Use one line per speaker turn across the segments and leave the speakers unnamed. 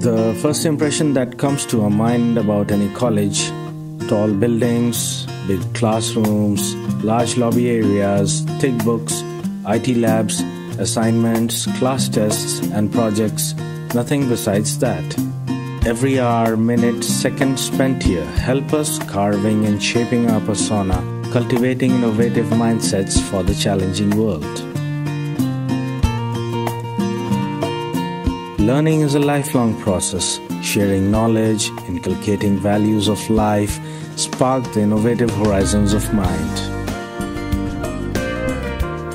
The first impression that comes to our mind about any college: tall buildings, big classrooms, large lobby areas, thick books, IT labs, assignments, class tests, and projects, nothing besides that. Every hour, minute, second spent here help us carving and shaping our persona, cultivating innovative mindsets for the challenging world. Learning is a lifelong process. Sharing knowledge, inculcating values of life, spark the innovative horizons of mind.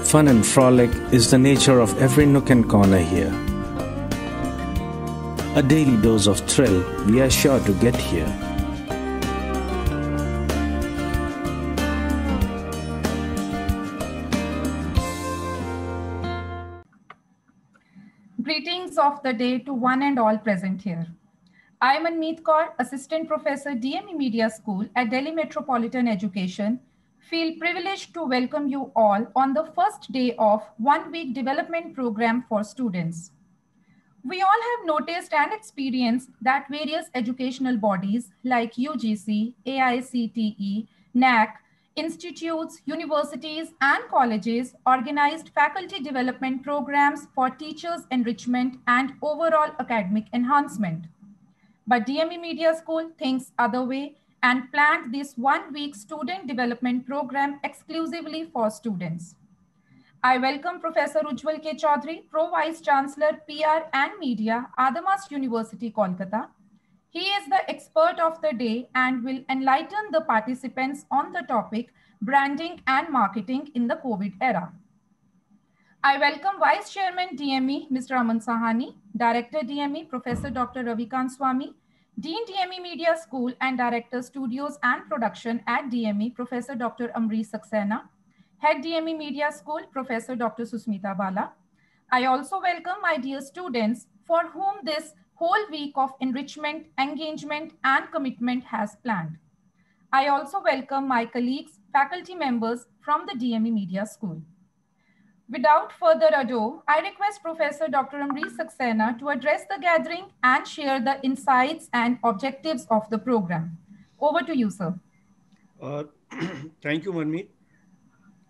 Fun and frolic is the nature of every nook and corner here. A daily dose of thrill we are sure to get here.
Greetings of the day to one and all present here. I am Manmeet Kaur, Assistant Professor, DME Media School at Delhi Metropolitan Education. Feel privileged to welcome you all on the first day of one-week development program for students. We all have noticed and experienced that various educational bodies like UGC, AICTE, NAC, institutes, universities, and colleges organized faculty development programs for teachers' enrichment and overall academic enhancement. But DME Media School thinks other way and planned this one-week student development program exclusively for students. I welcome Professor Ujjwal K. Chaudhary, Pro Vice Chancellor, PR and Media, Adamas University, Kolkata. He is the expert of the day and will enlighten the participants on the topic branding and marketing in the COVID era. I welcome Vice Chairman DME, Mr. Aman Sahani, Director DME, Professor Dr. Ravikant Swami, Dean DME Media School and Director Studios and Production at DME, Professor Dr. Amrish Saxena, Head DME Media School, Professor Dr. Susmita Bala. I also welcome my dear students for whom this whole week of enrichment, engagement, and commitment has planned. I also welcome my colleagues, faculty members from the DME Media School. Without further ado, I request Professor Dr. Amrish Saxena to address the gathering and share the insights and objectives of the program. Over to you, sir.
Thank you, Manmeet.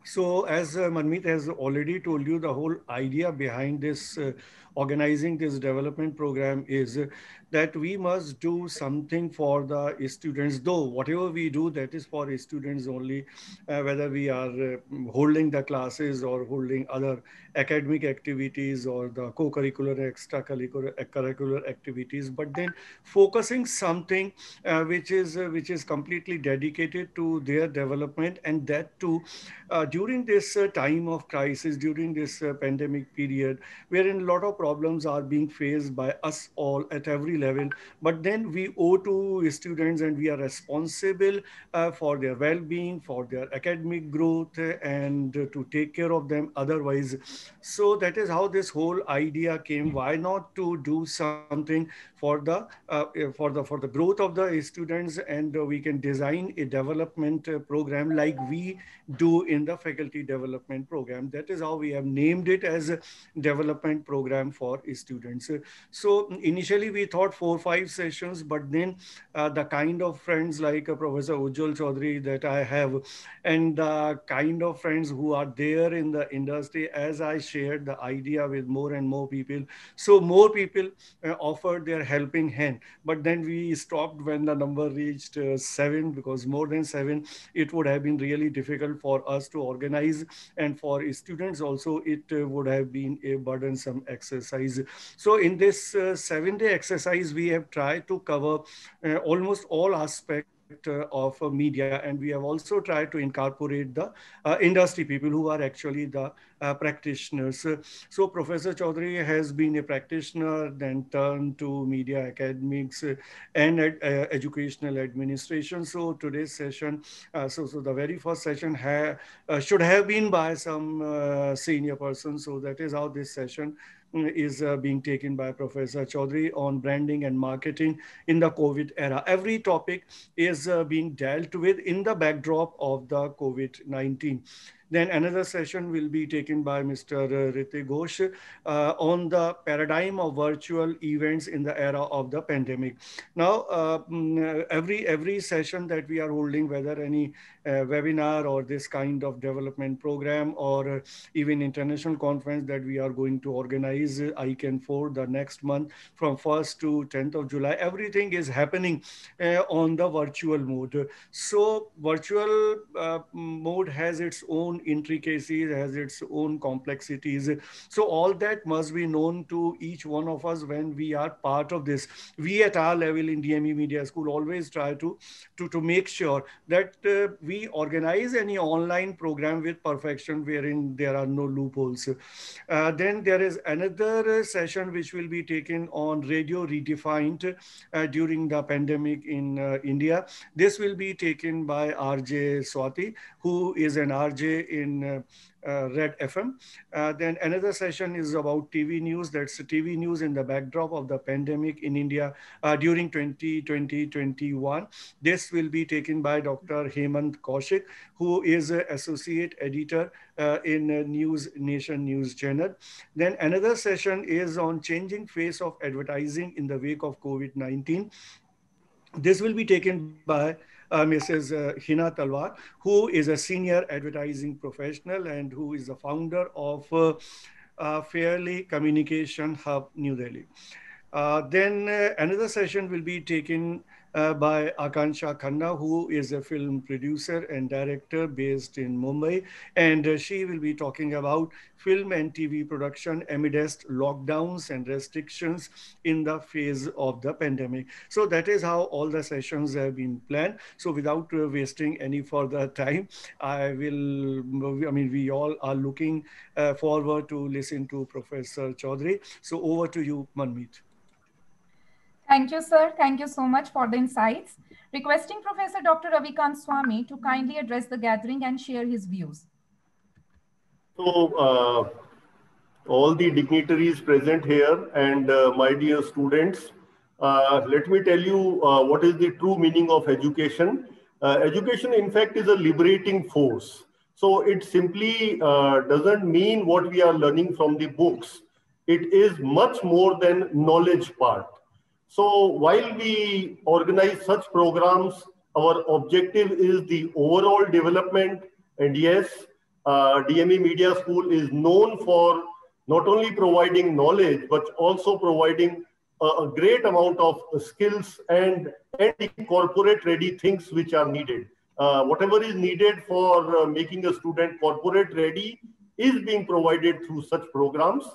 So as Manmeet has already told you, the whole idea behind this organizing this development program is that we must do something for the students, though whatever we do, that is for students only, whether we are holding the classes or holding other academic activities or the co-curricular, extracurricular activities, but then focusing something which is completely dedicated to their development, and that too during this time of crisis, during this pandemic period, wherein a lot of problems are being faced by us all at every level, but then we owe to students and we are responsible for their well-being, for their academic growth, and to take care of them otherwise. So that is how this whole idea came. Why not to do something for the growth of the students, and we can design a development program like we do in the faculty development program. That is how we have named it as a development program for students. So initially we thought 4-5 sessions, but then the kind of friends like Professor Ujjwal Chaudhary that I have, and the kind of friends who are there in the industry, as I shared the idea with more and more people, so more people offered their helping hand. But then we stopped when the number reached 7, because more than 7 it would have been really difficult for us to organize, and for students also it would have been a burdensome exercise. So in this 7-day exercise, we have tried to cover almost all aspects of media, and we have also tried to incorporate the industry people who are actually the practitioners. So Professor Chaudhary has been a practitioner, then turned to media academics and educational administration. So today's session, so the very first session should have been by some senior person. So that is how this session is being taken by Professor Chaudhary on branding and marketing in the COVID era. Every topic is being dealt with in the backdrop of the COVID-19. Then another session will be taken by Mr. Ritik Ghosh on the paradigm of virtual events in the era of the pandemic. Now, every session that we are holding, whether any webinar or this kind of development program or even international conference that we are going to organize, ICANN for the next month from 1st to 10th of July, everything is happening on the virtual mode. So virtual mode has its own intricacies, has its own complexities. So all that must be known to each one of us when we are part of this. We at our level in DME Media School always try to make sure that we organize any online program with perfection wherein there are no loopholes. Then there is another session which will be taken on radio redefined during the pandemic in India. This will be taken by RJ Swati, who is an RJ in Red FM. Then another session is about TV news. That's TV news in the backdrop of the pandemic in India during 2020-21. This will be taken by Dr. Hemant Kaushik, who is an associate editor in News Nation News Channel. Then another session is on changing face of advertising in the wake of COVID-19. This will be taken by Mrs. Hina Talwar, who is a senior advertising professional and who is the founder of Fairly Communication Hub, New Delhi. Then another session will be taken by Akansha Khanna, who is a film producer and director based in Mumbai. And she will be talking about film and TV production amidst lockdowns and restrictions in the phase of the pandemic. So that is how all the sessions have been planned. So without wasting any further time, we all are looking forward to listen to Professor Chaudhary. So over to you, Manmeet.
Thank you, sir. Thank you so much for the insights. Requesting Professor Dr. Ravikant Swami to kindly address the gathering and share his views.
So, all the dignitaries present here and my dear students, let me tell you what is the true meaning of education. Education, in fact, is a liberating force. So it simply doesn't mean what we are learning from the books. It is much more than knowledge part. So while we organize such programs, our objective is the overall development. And yes, DME Media School is known for not only providing knowledge, but also providing a great amount of skills and corporate ready things which are needed. Whatever is needed for making a student corporate ready is being provided through such programs.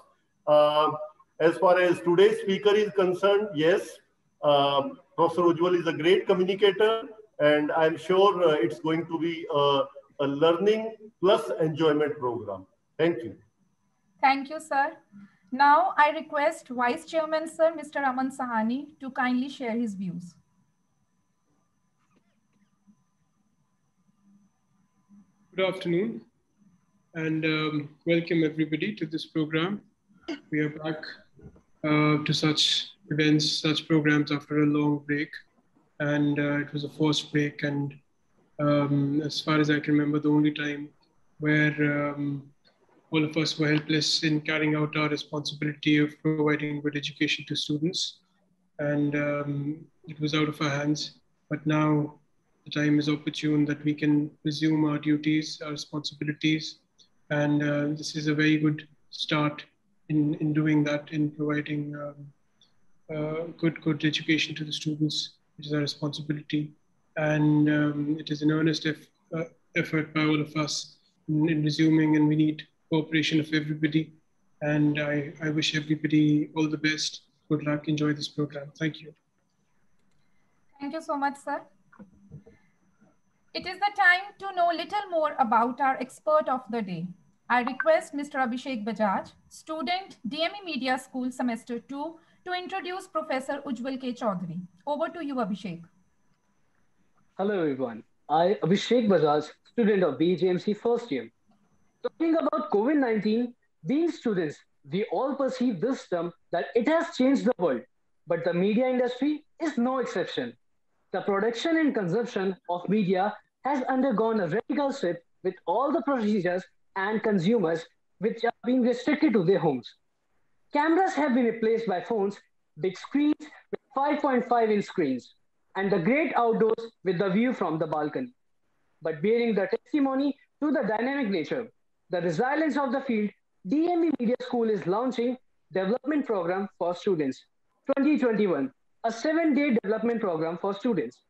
As far as today's speaker is concerned, yes, Professor Ujjwal is a great communicator, and I'm sure it's going to be a learning plus enjoyment program. Thank you.
Thank you, sir. Now I request Vice Chairman, sir, Mr. Aman Sahani, to kindly share his views.
Good afternoon, and welcome everybody to this program. We are back to such events, such programs after a long break, and it was a forced break, and as far as I can remember, the only time where all of us were helpless in carrying out our responsibility of providing good education to students, and it was out of our hands. But now the time is opportune that we can resume our duties, our responsibilities, and this is a very good start in doing that, in providing good education to the students, which is our responsibility. And it is an earnest effort by all of us in resuming, and we need cooperation of everybody. And I wish everybody all the best. Good luck. Enjoy this program. Thank you.
Thank you so much, sir. It is the time to know little more about our expert of the day. I request Mr. Abhishek Bajaj, student, DME Media School, Semester 2, to introduce Professor Ujjwal K. Chaudhary. Over to you, Abhishek.
Hello, everyone. I, Abhishek Bajaj, student of BJMC first year. Talking about COVID-19, being students, we all perceive this term that it has changed the world, but the media industry is no exception. The production and consumption of media has undergone a radical shift with all the procedures and consumers which are being restricted to their homes. Cameras have been replaced by phones, big screens with 5.5-inch screens, and the great outdoors with the view from the balcony. But bearing the testimony to the dynamic nature, the resilience of the field, DME Media School is launching Development Program for Students 2021, a 7-day development program for students.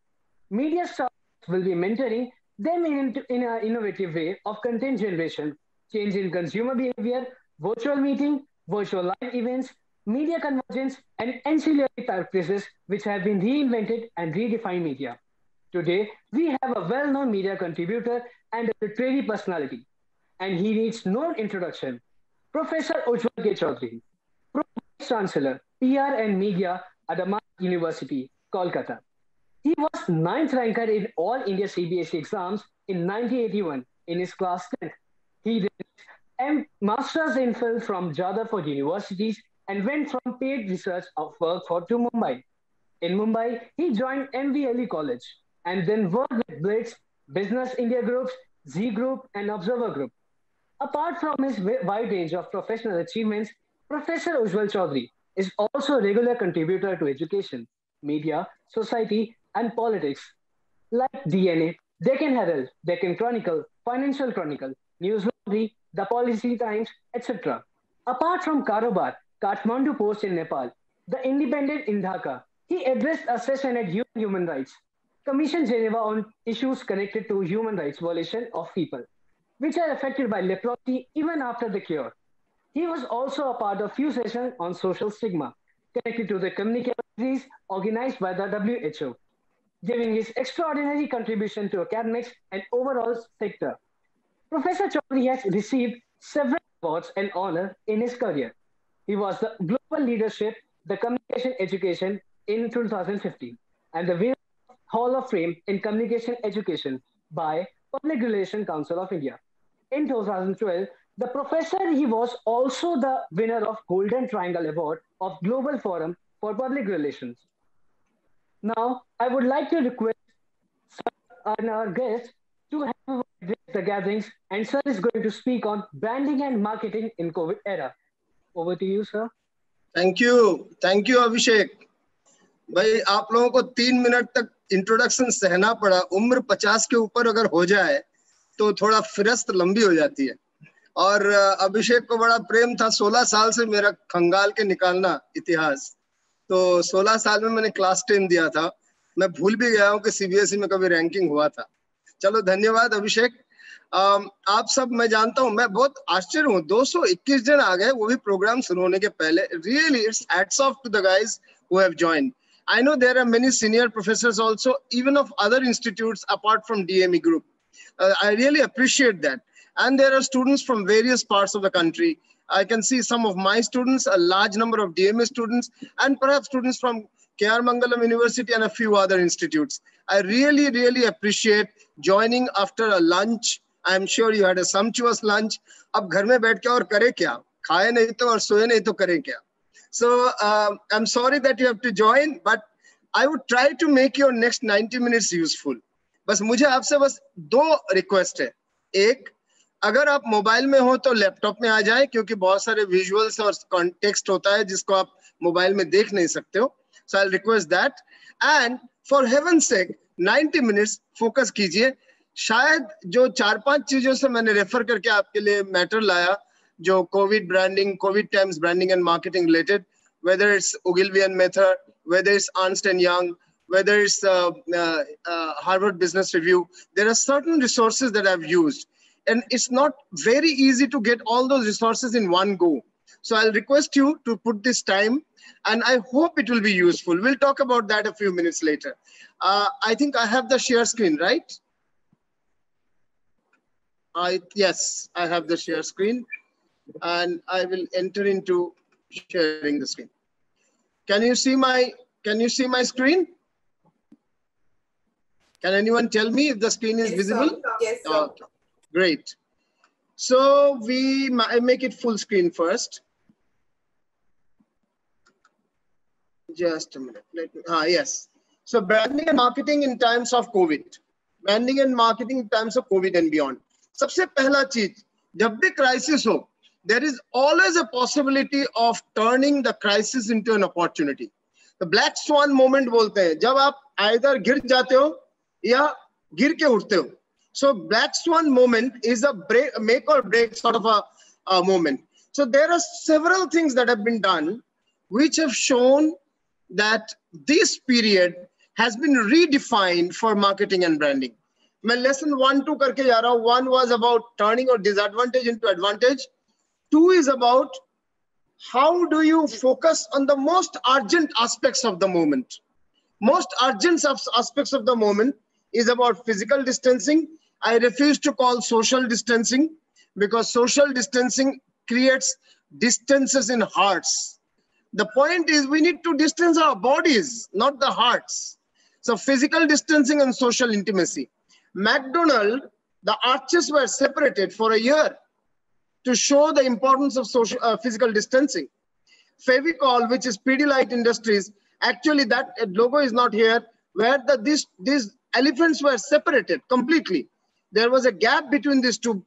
Media staff will be mentoring them in an innovative way of content generation, change in consumer behavior, virtual meeting, virtual live events, media convergence, and ancillary practices which have been reinvented and redefined media. Today, we have a well-known media contributor and a literary personality, and he needs no introduction. Professor Ujjwal K. Chaudhary, Vice Chancellor, PR and Media at Amarant University, Kolkata. He was ninth ranker in all India CBSE exams in 1981 in his class 10th. He did Masters in Film from Jadavpur Universities and went from paid research of work to Mumbai. In Mumbai, he joined MVLE College and then worked with Blitz, Business India Groups, Z Group, and Observer Group. Apart from his wide range of professional achievements, Professor Ujjwal Chaudhary is also a regular contributor to education, media, society, and politics, like DNA, Deccan Herald, Deccan Chronicle, Financial Chronicle, News Laundry, The Policy Times, etc. Apart from Karobar, Kathmandu Post in Nepal, The Independent in Dhaka, he addressed a session at Human Rights Commission Geneva on issues connected to human rights violation of people, which are affected by leprosy even after the cure. He was also a part of few sessions on social stigma connected to the communities organized by the WHO, giving his extraordinary contribution to academics and overall sector. Professor Chaudhary has received several awards and honors in his career. He was the Global Leadership, the Communication Education in 2015, and the winner of Hall of Fame in Communication Education by Public Relations Council of India. In 2012, the professor, he was also the winner of Golden Triangle Award of Global Forum for Public Relations. Now, I would like to request our guest to have the gatherings, and sir is going to speak on branding and marketing in COVID era. Over to you, sir.
Thank you, Abhishek. भाई आप लोगों को 3 minute तक introduction सहना पड़ा. उम्र 50 के ऊपर अगर हो जाए तो थोड़ा फिरस्त लंबी हो जाती है. और अभिषेक को बड़ा प्रेम था. 16 साल से मेरा खंगाल के निकालना इतिहास. तो 16 साल में मैंने क्लास 10 दिया था. मैं भूल भी गया हूँ कि सीबीएसई में कभी रैंकिंग हुआ था. चलो धन्यवाद अभिषेक. आप सब मैं जानता हूँ, मैं बहुत आश्चर्य हूँ 221 जन आ गए, वो भी प्रोग्राम शुरू होने के पहले. Really it's hats off to the guys who have joined. I know there are many senior professors also, even of other institutes apart from DME Group. I really appreciate that. And there are students from various parts of the country. I can see some of my students, a large number of DME students, and perhaps students from K.R. Mangalam University and a few other institutes. I really, really appreciate joining after a lunch. I'm sure you had a sumptuous lunch. अब घर में बैठ के और करे क्या? खाए नहीं तो और सोए नहीं तो करें क्या? So I'm sorry that you have to join, but I would try to make your next 90 minutes useful. बस मुझे आपसे बस 2 रिक्वेस्ट है. एक, अगर आप मोबाइल में हो तो लैपटॉप में आ जाए, क्योंकि बहुत सारे विजुअल्स और कॉन्टेक्स्ट होता है जिसको आप मोबाइल में देख नहीं सकते हो. So I'll request that. And for heaven's sake, 90 minutes focus कीजिए. शायद जो 4-5 चीजों से मैंने रेफर करके आपके लिए मैटर लाया, जो Covid branding, Covid times branding and marketing related, whether it's Ogilvy method, whether it's Ernst & Young, whether it's Harvard Business Review, there are certain resources that I've used. And it's not very easy to get all those resources in one go. So I'll request you to put this time, and I hope it will be useful. We'll talk about that a few minutes later. I think I have the share screen, right? Yes, I have the share screen, and I will enter into sharing the screen. Can you see my screen? Can anyone tell me if the screen is visible?
Yes, sir.
Okay, great. So I make it full screen first. Just a minute. Yes. So branding and marketing in times of COVID. Branding and marketing in times of COVID and beyond. सबसे पहला चीज, जब भी crisis हो, there is always a possibility of turning the crisis into an opportunity. The black swan moment बोलते हैं, जब आप either गिर जाते हो या गिर के उठते हो. So black swan moment is a break, make or break sort of a moment. So there are several things that have been done which have shown that this period has been redefined for marketing and branding. मैं lesson 1-2 करके जा रहा हूँ. 1 was about turning or disadvantage into advantage. 2 is about how do you focus on the most urgent aspects of the moment. Most urgent aspects of the moment is about physical distancing. I refuse to call social distancing because social distancing creates distances in hearts. The point is we need to distance our bodies, not the hearts. So physical distancing and social intimacy. McDonald's, the arches were separated for a year to show the importance of social, physical distancing. Fevicol, which is Pidilite Industries, actually that logo is not here, where these elephants were separated completely. There was a gap between these two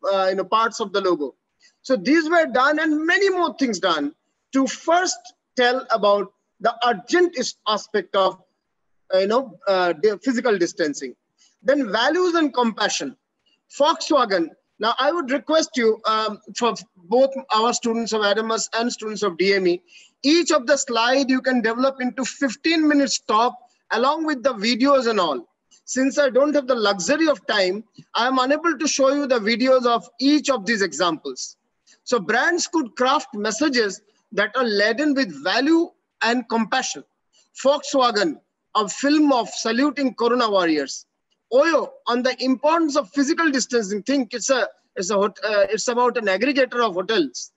parts of the logo. So these were done and many more things done to first tell about the urgent aspect of the physical distancing. Then values and compassion. Volkswagen. Now I would request you for both our students of Adamas and students of DME, each of the slide you can develop into 15 minutes talk along with the videos and all. Since I don't have the luxury of time, I am unable to show you the videos of each of these examples. So brands could craft messages that are laden with value and compassion. Volkswagen, a film of saluting Corona warriors. Oyo, on the importance of physical distancing. Think it's about an aggregator of hotels.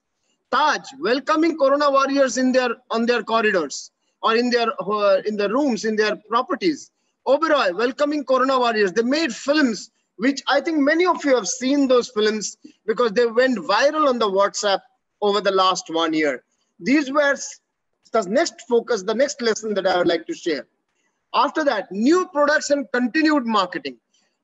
Taj, welcoming Corona warriors on their corridors or in their rooms, in their properties. Oberoi, welcoming Corona warriors. They made films, which I think many of you have seen those films because they went viral on the WhatsApp over the last 1 year. These were the next focus, the next lesson that I would like to share. After that, new products and continued marketing.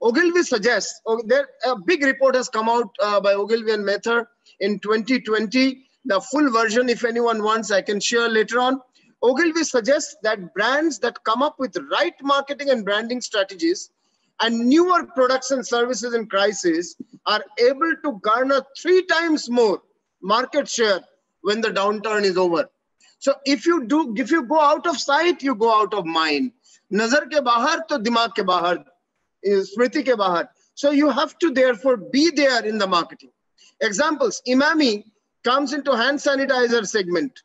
Ogilvy suggests, a big report has come out by Ogilvy and Mather in 2020. The full version, if anyone wants, I can share later on. Ogilvy suggests that brands that come up with right marketing and branding strategies and newer products and services in crisis are able to garner 3 times more market share when the downturn is over. So if you go out of sight, you go out of mind. Nazar ke bahar to dimag ke bahar, smriti ke bahar. So you have to therefore be there in the marketing. Examples, Imami comes into hand sanitizer segment.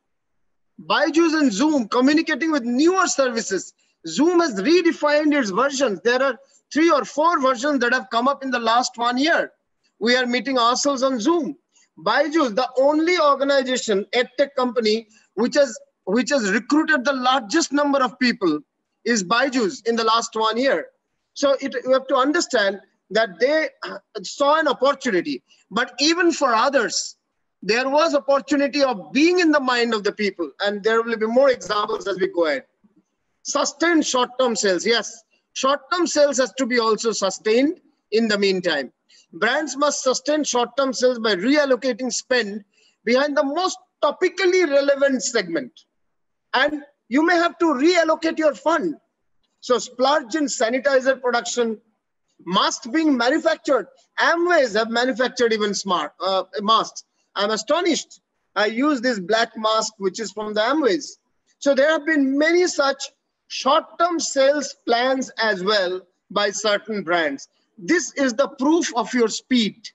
Byju's and Zoom communicating with newer services. Zoom has redefined its versions. There are 3 or 4 versions that have come up in the last 1 year. We are meeting ourselves on Zoom. Byju's, the only organization, EdTech company, which has recruited the largest number of people is Byju's in the last 1 year. So you have to understand that they saw an opportunity. But even for others, there was opportunity of being in the mind of the people. And there will be more examples as we go ahead. Sustained short-term sales. Yes, short-term sales has to be also sustained in the meantime. Brands must sustain short-term sales by reallocating spend behind the most topically relevant segment. And you may have to reallocate your fund. So splurge in sanitizer production, masks being manufactured. Amways have manufactured even masks. I'm astonished. I use this black mask, which is from the Amways. So there have been many such short-term sales plans as well by certain brands. This is the proof of your speed,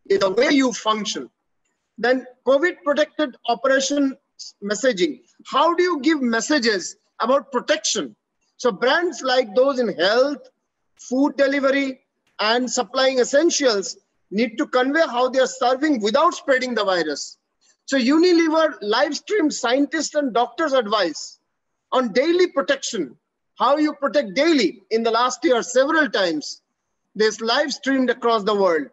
in the way you function. Then COVID-protected operation messaging. How do you give messages about protection? So brands like those in health, food delivery, and supplying essentials need to convey how they are serving without spreading the virus. So Unilever live streamed scientists and doctors' advice on daily protection, how you protect daily. In the last year, several times, this live streamed across the world.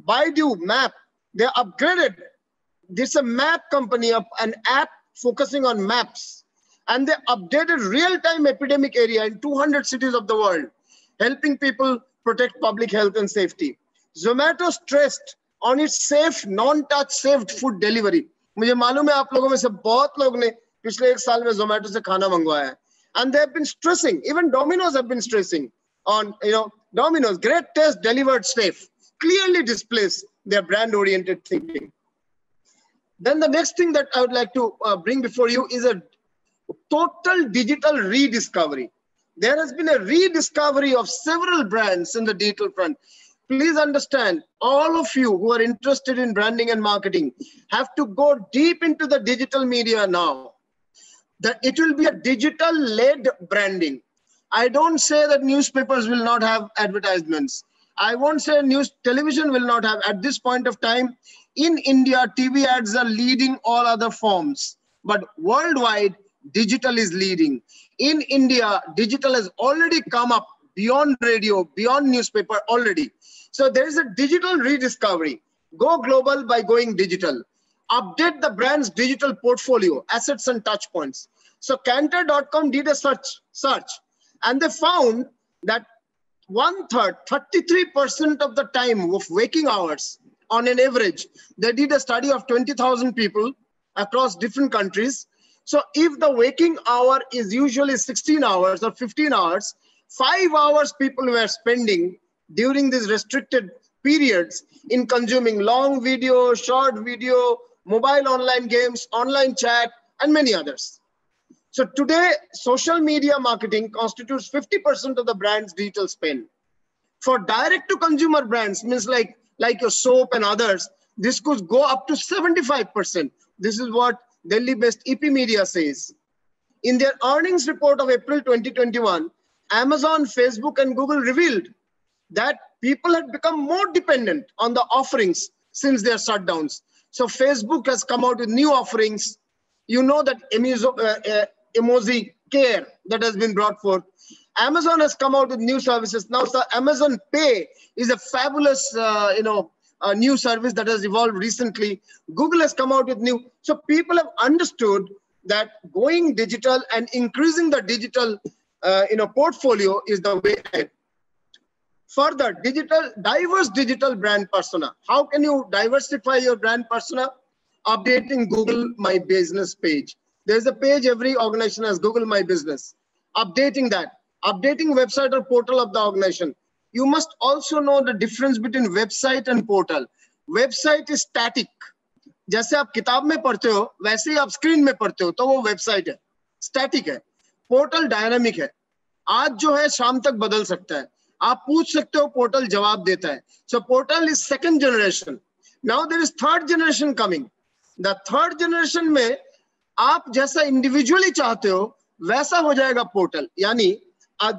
Baidu Map, they upgraded. This is a map company, an app focusing on maps. And they updated real-time epidemic area in 200 cities of the world, helping people protect public health and safety. Zomato stressed on its safe non-touch saved food delivery. मुझे मालूम है आप लोगों में से बहुत लोग ने पिछले 1 साल में Zomato से खाना मंगवाया है, and they have been stressing. Even Domino's have been stressing on, Domino's, great taste, delivered safe, clearly displays their brand-oriented thinking. Then the next thing that I would like to bring before you is a total digital rediscovery. There has been a rediscovery of several brands in the digital front. Please understand, all of you who are interested in branding and marketing have to go deep into the digital media now. That it will be a digital-led branding. I don't say that newspapers will not have advertisements. I won't say television will not have. At this point of time, in India, TV ads are leading all other forms. But worldwide, digital is leading. In India, digital has already come up beyond radio, beyond newspaper already. So there is a digital rediscovery. Go global by going digital. Update the brand's digital portfolio, assets and touch points. So Cantor.com did a search, and they found that 1/3, 33% of the time of waking hours on an average, they did a study of 20,000 people across different countries. So if the waking hour is usually 16 hours or 15 hours, 5 hours people were spending during these restricted periods in consuming long video, short video, mobile online games, online chat, and many others. So today, social media marketing constitutes 50% of the brand's digital spend. For direct-to-consumer brands, means like your soap and others, this could go up to 75%. This is what Delhi-based EP Media says. In their earnings report of April 2021, Amazon, Facebook, and Google revealed that people had become more dependent on the offerings since their shutdowns. So Facebook has come out with new offerings. You know that Emoji Care that has been brought forth. Amazon has come out with new services. Now, so Amazon Pay is a fabulous, new service that has evolved recently. Google has come out with new. So people have understood that going digital and increasing the digital, portfolio is the way ahead. Further, diverse digital brand persona. How can you diversify your brand persona? Updating Google My Business page. There's a page every organization has, Google My Business. Updating that. Updating website or portal of the organization. You must also know the difference between website and portal. Website is static. जैसे आप किताब में पढ़ते हो, वैसे ही आप screen में पढ़ते हो, तो वो वेबसाइट है, स्टैटिक है. पोर्टल डायनामिक है. आज जो है शाम तक बदल सकता है. आप पूछ सकते हो, पोर्टल जवाब देता है. So portal is second generation. Now there is third generation coming. The third generation में आप जैसा इंडिविजुअली चाहते हो वैसा हो जाएगा पोर्टल. यानी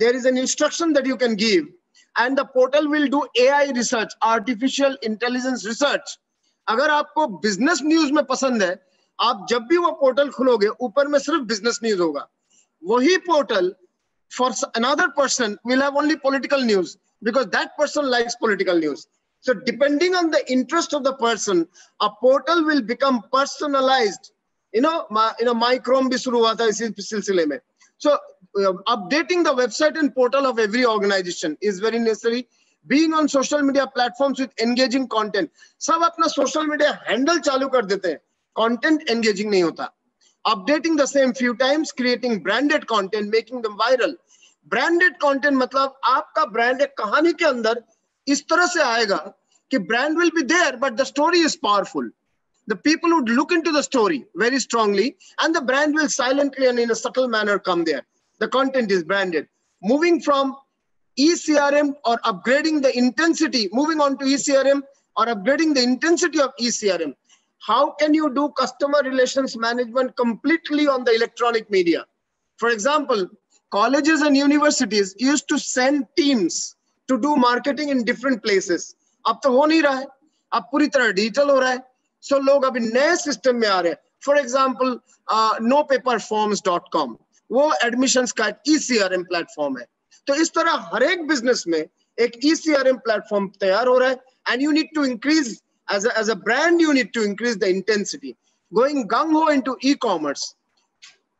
there is an instruction that you can give and the portal will do AI research, artificial intelligence research. अगर आपको बिजनेस न्यूज में पसंद है, आप जब भी वो पोर्टल खोलोगे ऊपर में सिर्फ बिजनेस न्यूज होगा. वही portal for another person will have only political news because that person likes political news. So depending on the interest of the person, a portal will become personalized. My Chrome भी शुरू हुआ था इसी सिलसिले में. So updating the website and portal of every organization is very necessary. Being on social media platforms with engaging content. सब अपना social media handle चालू कर देते हैं. Content engaging नहीं होता. Updating the same few times, creating branded content, making them viral. Branded content मतलब आपका brand एक कहानी के अंदर इस तरह से आएगा कि brand will be there, but the story is powerful. The people would look into the story very strongly, and the brand will silently and in a subtle manner come there. The content is branded. Moving from eCRM or upgrading the intensity, moving on to eCRM or upgrading the intensity of eCRM. How can you do customer relations management completely on the electronic media? For example, colleges and universities used to send teams to do marketing in different places. अब तो हो नहीं रहा है, अब पूरी तरह digital हो रहा है. So लोग अभी नए सिस्टम में आ रहे हैं. For example, nopaperforms.com, वो एडमिशंस का eCRM प्लेटफॉर्म है. तो इस तरह हर एक बिजनेस में एक eCRM प्लेटफॉर्म तैयार हो रहा है. And you need to increase, as a brand, you need to increase the intensity. Going gung-ho into e-commerce.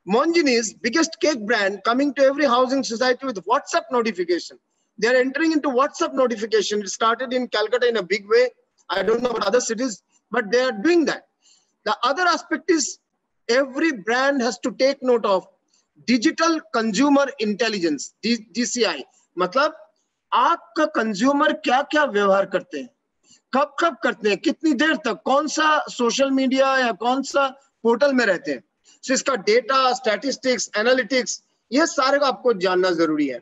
Monjini's biggest cake brand coming to every housing society with WhatsApp notification. They are entering into WhatsApp notification. It started in Calcutta in a big way. I don't know about other cities, but they are doing that. The other aspect is every brand has to take note of digital consumer intelligence, DCI. मतलब आपका consumer क्या क्या व्यवहार करते हैं, कब कब करते हैं, कितनी देर तक, कौन सा सोशल मीडिया या कौन सा पोर्टल में रहते हैं. So इसका डेटा, स्टैटिस्टिक्स, एनालिटिक्स, ये सारे को आपको जानना जरूरी है.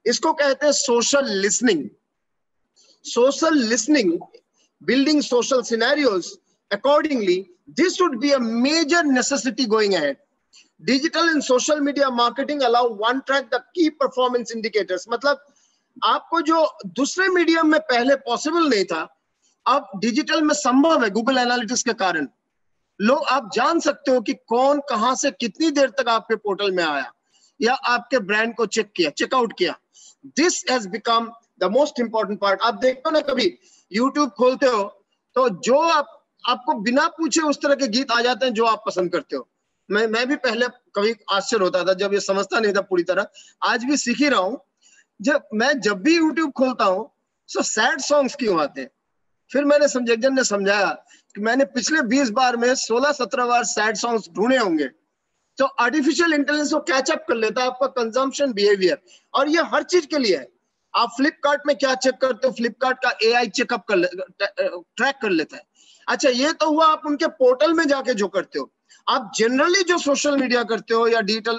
इसको कहते हैं social listening. Social listening, building social scenarios accordingly, this would be a major necessity going ahead. Digital and social media marketing allow one track the key performance indicators. मतलब आपको जो दूसरे मीडियम में पहले पॉसिबल नहीं था, अब डिजिटल में संभव है. गूगल एनालिटिक्स के कारण लोग आप जान सकते हो कि कौन कहां से कितनी देर तक आपके पोर्टल में आया या आपके ब्रांड को चेक किया, चेकआउट किया. This has become the most important part. आप देखते हो ना, कभी यूट्यूब खोलते हो तो जो आपको बिना पूछे उस तरह के गीत आ जाते हैं जो आप पसंद करते हो. मैं भी पहले कभी आश्चर्य होता था जब ये समझता नहीं था पूरी तरह, आज भी सीख ही रहा हूँ. जब भी यूट्यूब खोलता हूँ तो सैड सॉन्ग्स क्यों आते हैं. फिर मैंने एक जन ने समझाया कि मैंने पिछले 20 बार में 16-17 बार सैड सॉन्ग्स ढूंढे होंगे. तो आर्टिफिशियल इंटेलिजेंस को कैचअप कर लेता है आपका कंजम्पशन बिहेवियर. और ये हर चीज के लिए है. आप फ्लिपकार्ट में क्या चेक करते हो, फ्लिपकार्ट का AI चेकअप ट्रैक कर लेता है. अच्छा, ये तो हुआ आप उनके पोर्टल में जाके जो करते हो. आप जनरली जो सोशल मीडिया करते हो या डिजिटल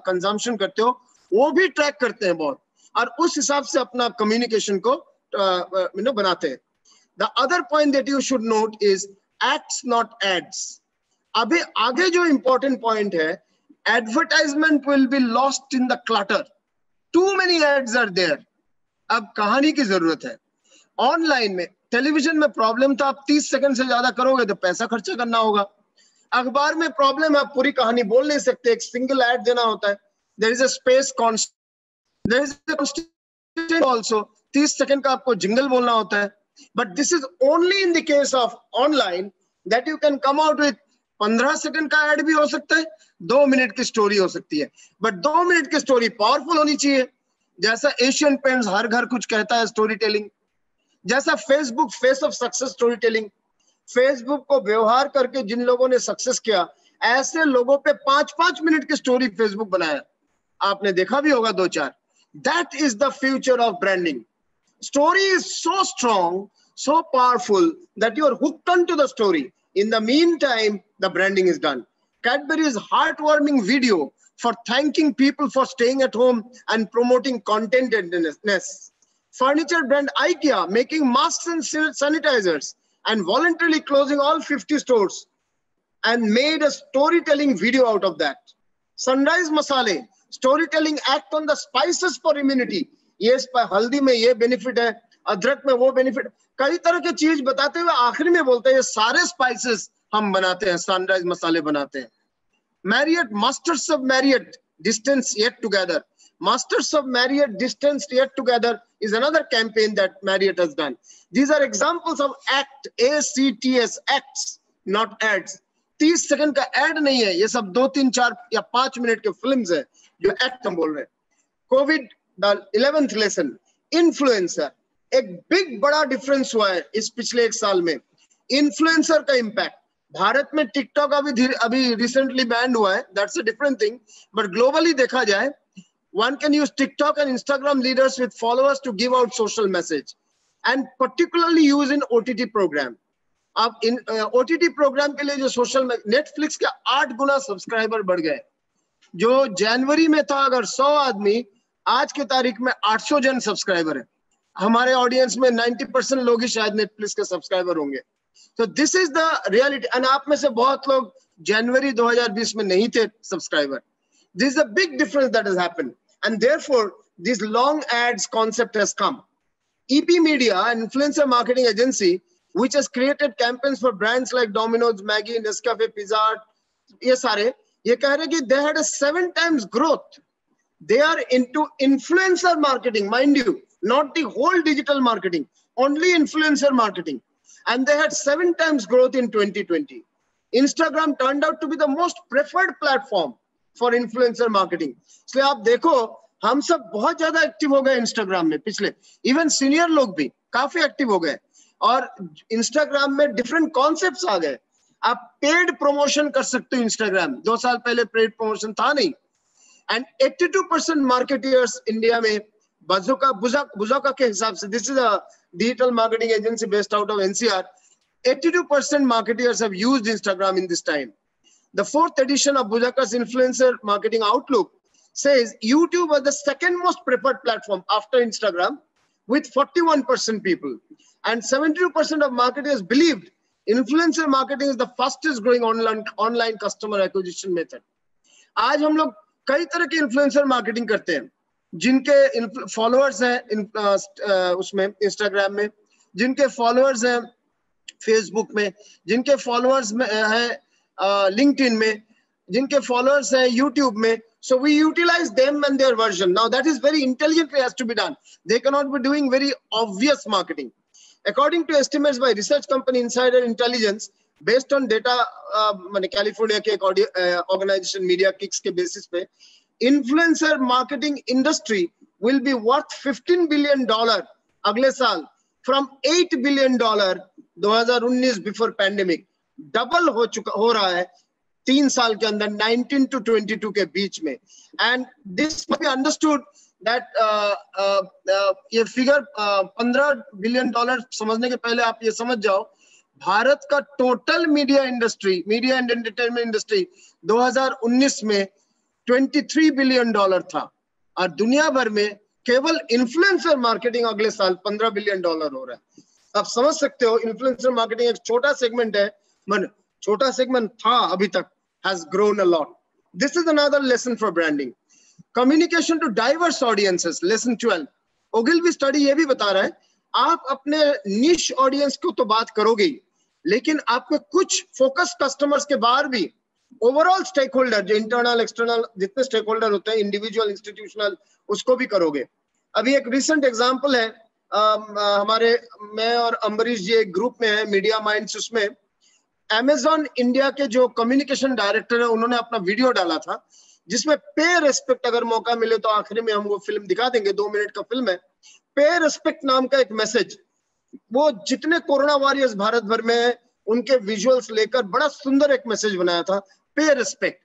कंजम्पशन करते हो वो भी ट्रैक करते हैं बहुत, और उस हिसाब से अपना कम्युनिकेशन को बनाते हैं. The other point that you should note is acts not ads. अभी आगे जो इंपॉर्टेंट पॉइंट है, advertisement will be lost in the clutter. Too many ads are there. अब कहानी की जरूरत है. ऑनलाइन में, टेलीविजन में प्रॉब्लम था, आप 30 सेकंड से ज्यादा करोगे तो पैसा खर्चा करना होगा. अखबार में प्रॉब्लम है, आप पूरी कहानी बोल नहीं सकते, एक सिंगल एड देना होता है. There is a space constant, there is a constant also. 30 second का आपको जिंगल बोलना होता है. But this is only in the case of online that you can come out with 15 second का एड भी हो सकता है, 2 मिनट की स्टोरी हो सकती है. बट 2 मिनट की स्टोरी पावरफुल होनी चाहिए. जैसा एशियन पेंट्स हर घर कुछ कहता है स्टोरी टेलिंग, जैसा Facebook face of success story telling. Facebook को व्यवहार करके जिन लोगों ने सक्सेस किया, ऐसे लोगों पे 5-5 मिनट की स्टोरी फेसबुक बनाया. आपने देखा भी होगा 2-4. That is the future of branding. Story is so strong, so powerful that you are hooked onto the story. In the meantime, the branding is done. Cadbury's heartwarming video for thanking people for staying at home and promoting contentedness. Furniture brand IKEA making masks and sanitizers and voluntarily closing all 50 stores and made a storytelling video out of that. Sunrise Masale, storytelling act on the spices for immunity. Yes, haldi mein ye benefit hai, अदरक में वो benefit, कई तरह की चीज बताते हुए आखिर में बोलते हैं ये सारे स्पाइसेस हम बनाते हैं, सनराइज मसाले बनाते हैं. Marriott, Masters of Marriott, Distance Yet Together. Masters of Marriott, Distance Yet Together is another campaign that Marriott has done. These are examples of ACT, ACTS, acts, not ads. 30 second का add नहीं है, ये सब 2, 3, 4 या 5 minute के films है जो act हम बोल रहे हैं. Covid, the 11th lesson, influencer. एक बिग बड़ा डिफरेंस हुआ है इस पिछले 1 साल में. इन्फ्लुएंसर का इंपैक्ट भारत में, टिकटॉक अभी रिसेंटली बैंड हुआ है, that's a different thing. But globally देखा जाए, one can use TikTok and Instagram leaders with followers to give out social message, and particularly use in OTT program. अब इन OTT programme के लिए जो social, Netflix के 8 गुना subscriber बढ़ गए. जो जनवरी में था अगर 100 आदमी, आज के तारीख में 800 जन सब्सक्राइबर है. हमारे ऑडियंस में 90% लोग ही शायद नेटफ्लिक्स के सब्सक्राइबर होंगे. तो this is the reality. And आप में से बहुत लोग जनवरी 2020 में नहीं थे subscriber. This is a big difference that has happened, and therefore this long ads concept has come. EP Media, an influencer marketing agency which has created campaigns for brands like Domino's, Maggi, Nescafe, Pizza Hut, ये सारे ये कह रहे हैं कि they had a 7 times growth. They are into influencer marketing, mind you, not the whole digital marketing, only influencer marketing. And they had 7 times growth in 2020. Instagram turned out to be the most preferred platform for influencer marketing. इसलिए आप देखो, हम सब बहुत ज्यादा active हो गए Instagram में पिछले, इवन सीनियर लोग भी काफी एक्टिव हो गए. और इंस्टाग्राम में डिफरेंट कॉन्सेप्ट्स आ गए। आप पेड प्रमोशन कर सकते हो इंस्टाग्राम, 2 साल पहले पेड प्रमोशन था नहीं। एंड 82% मार्केटियर्स इंडिया में बुज़ोका के हिसाब से, this is a digital marketing agency based out of NCR, 82% marketers have used Instagram in this time. The 4th edition of Buzoka's Influencer Marketing Outlook says YouTube was the second most preferred platform after Instagram with 41% people. And 72% of marketers believed influencer marketing is the fastest growing online customer acquisition method. आज हम लोग कई तरह की influencer marketing करते हैं, जिनके followers हैं उसमें Instagram में, जिनके followers हैं फेसबुक में, जिनके फॉलोअर्स में है लिंक्डइन में, जिनके फॉलोअर्स है यूट्यूब में. So we utilize them and their version. Now that is very intelligently has to be done. They cannot be doing very obvious marketing. According to estimates by research company Insider Intelligence, based on data माने California के organization Media Kicks के basis पे, influencer marketing industry will be worth $15 billion अगले साल from $8 billion 2019 before pandemic. Double हो रहा है 3 साल के अंदर, 19 to 22 के बीच में. And this must be understood that ये फिगर $15 बिलियन समझने के पहले आप ये समझ जाओ, भारत का total media industry, media and entertainment industry 2019 में $23 बिलियन था, और दुनिया भर में केवल इन्फ्लुएंसर मार्केटिंग अगले साल $15 बिलियन हो रहा है. आप समझ सकते हो इन्फ्लुएंसर मार्केटिंग एक छोटा सेगमेंट है, छोटा सेगमेंट था अभी तक, has grown a lot. This is another lesson for branding. Communication to diverse audiences, lesson 12. Ogilvy study ये भी बता रहा है, आप अपने निश ऑडियंस को तो बात करोगे ही, लेकिन आपके कुछ फोकस कस्टमर्स के बाहर भी ओवरऑल स्टेक होल्डर, जो इंटरनल एक्सटर्नल जितने स्टेक होल्डर होते हैं, इंडिविजुअल इंस्टीट्यूशनल, उसको भी करोगे. अभी एक रिसेंट एग्जांपल है, हमारे मैं और अम्बरीश जी एक ग्रुप में है मीडिया माइंड्स, उसमें अमेज़न इंडिया के जो कम्युनिकेशन डायरेक्टर है उन्होंने अपना वीडियो डाला था जिसमें पे रेस्पेक्ट, अगर मौका मिले तो आखिरी में हम वो फिल्म दिखा देंगे, 2 मिनट का फिल्म है, पे रेस्पेक्ट नाम का एक मैसेज, वो जितने कोरोना वॉरियर्स भारत भर में है उनके विजुअल्स लेकर बड़ा सुंदर एक मैसेज बनाया था, पे रेस्पेक्ट.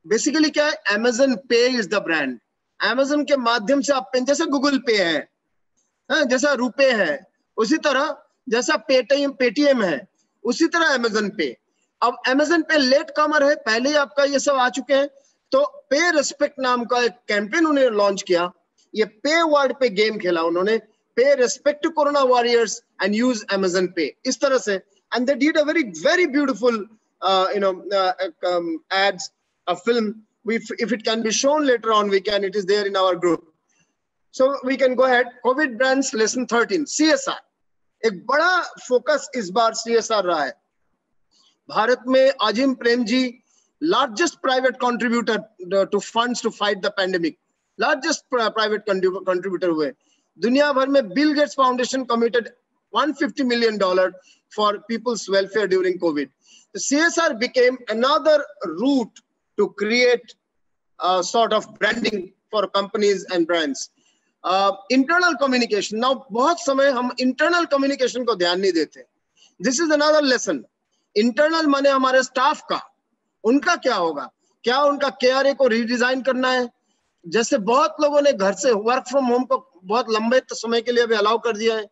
बेसिकली क्या है, अमेज़न पे इज द ब्रांड. अमेज़न के माध्यम से आप, जैसे गूगल पे है, जैसा रुपे है, उसी तरह जैसा पेटीएम है, उसी तरह अमेज़न पे. अब अमेज़न पे लेट कमर है, पहले ही आपका ये सब आ चुके हैं, तो पे रेस्पेक्ट नाम का एक कैंपेन उन्होंने लॉन्च किया. ये पे वर्ड पे गेम खेला उन्होंने, pay respect to corona warriors and use Amazon Pay, इस तरह से. And they did a very beautiful ads, a film. If it can be shown later on, we can, it is there in our group. So we can go ahead. COVID brands, lesson 13, CSR. एक बड़ा focus इस बार CSR रहा है. भारत में Azim Prem ji largest private contributor to funds to fight the pandemic, largest private contributor हुए. दुनिया भर में Bill Gates foundation committed $150 million for people's welfare during COVID. The CSR became another route to create a sort of branding for companies and brands. Internal communication. Now बहुत समय हम internal communication को ध्यान नहीं देते. This is another lesson. Internal माने हमारे staff का, उनका क्या होगा, क्या उनका KRA को रीडिजाइन करना है. जैसे बहुत लोगों ने घर से वर्क फ्रॉम होम को बहुत लंबे समय के लिए भी अलाउ कर दिया है,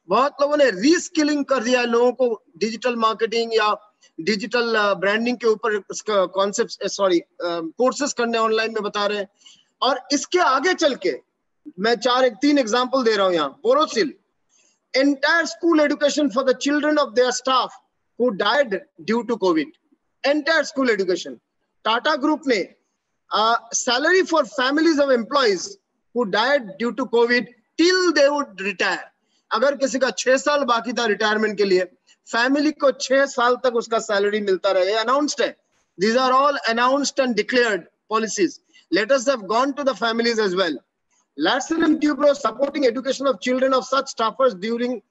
बहुत लोगों ने रीस्किलिंग कर दिया है लोगों को, डिजिटल मार्केटिंग या डिजिटल ब्रांडिंग के ऊपर कॉन्सेप्ट कोर्सेज करने ऑनलाइन में बता रहे हैं. और इसके आगे चल के मैं 3 एग्जांपल दे रहा हूं यहाँ. Borosil, entire school education for the children of their staff who died due to covid. Entire school education. Tata group ने salary for families of employees who died due to COVID till they would retire. अगर किसी का 6 साल बाकी था retirement के लिए, family को 6 साल तक उसका सैलरी मिलता रहे. अनाउंस्ड है. These are all announced and declared policies. Letters have gone to the families as well. Larsen and Toubro supporting education of children of such staffers during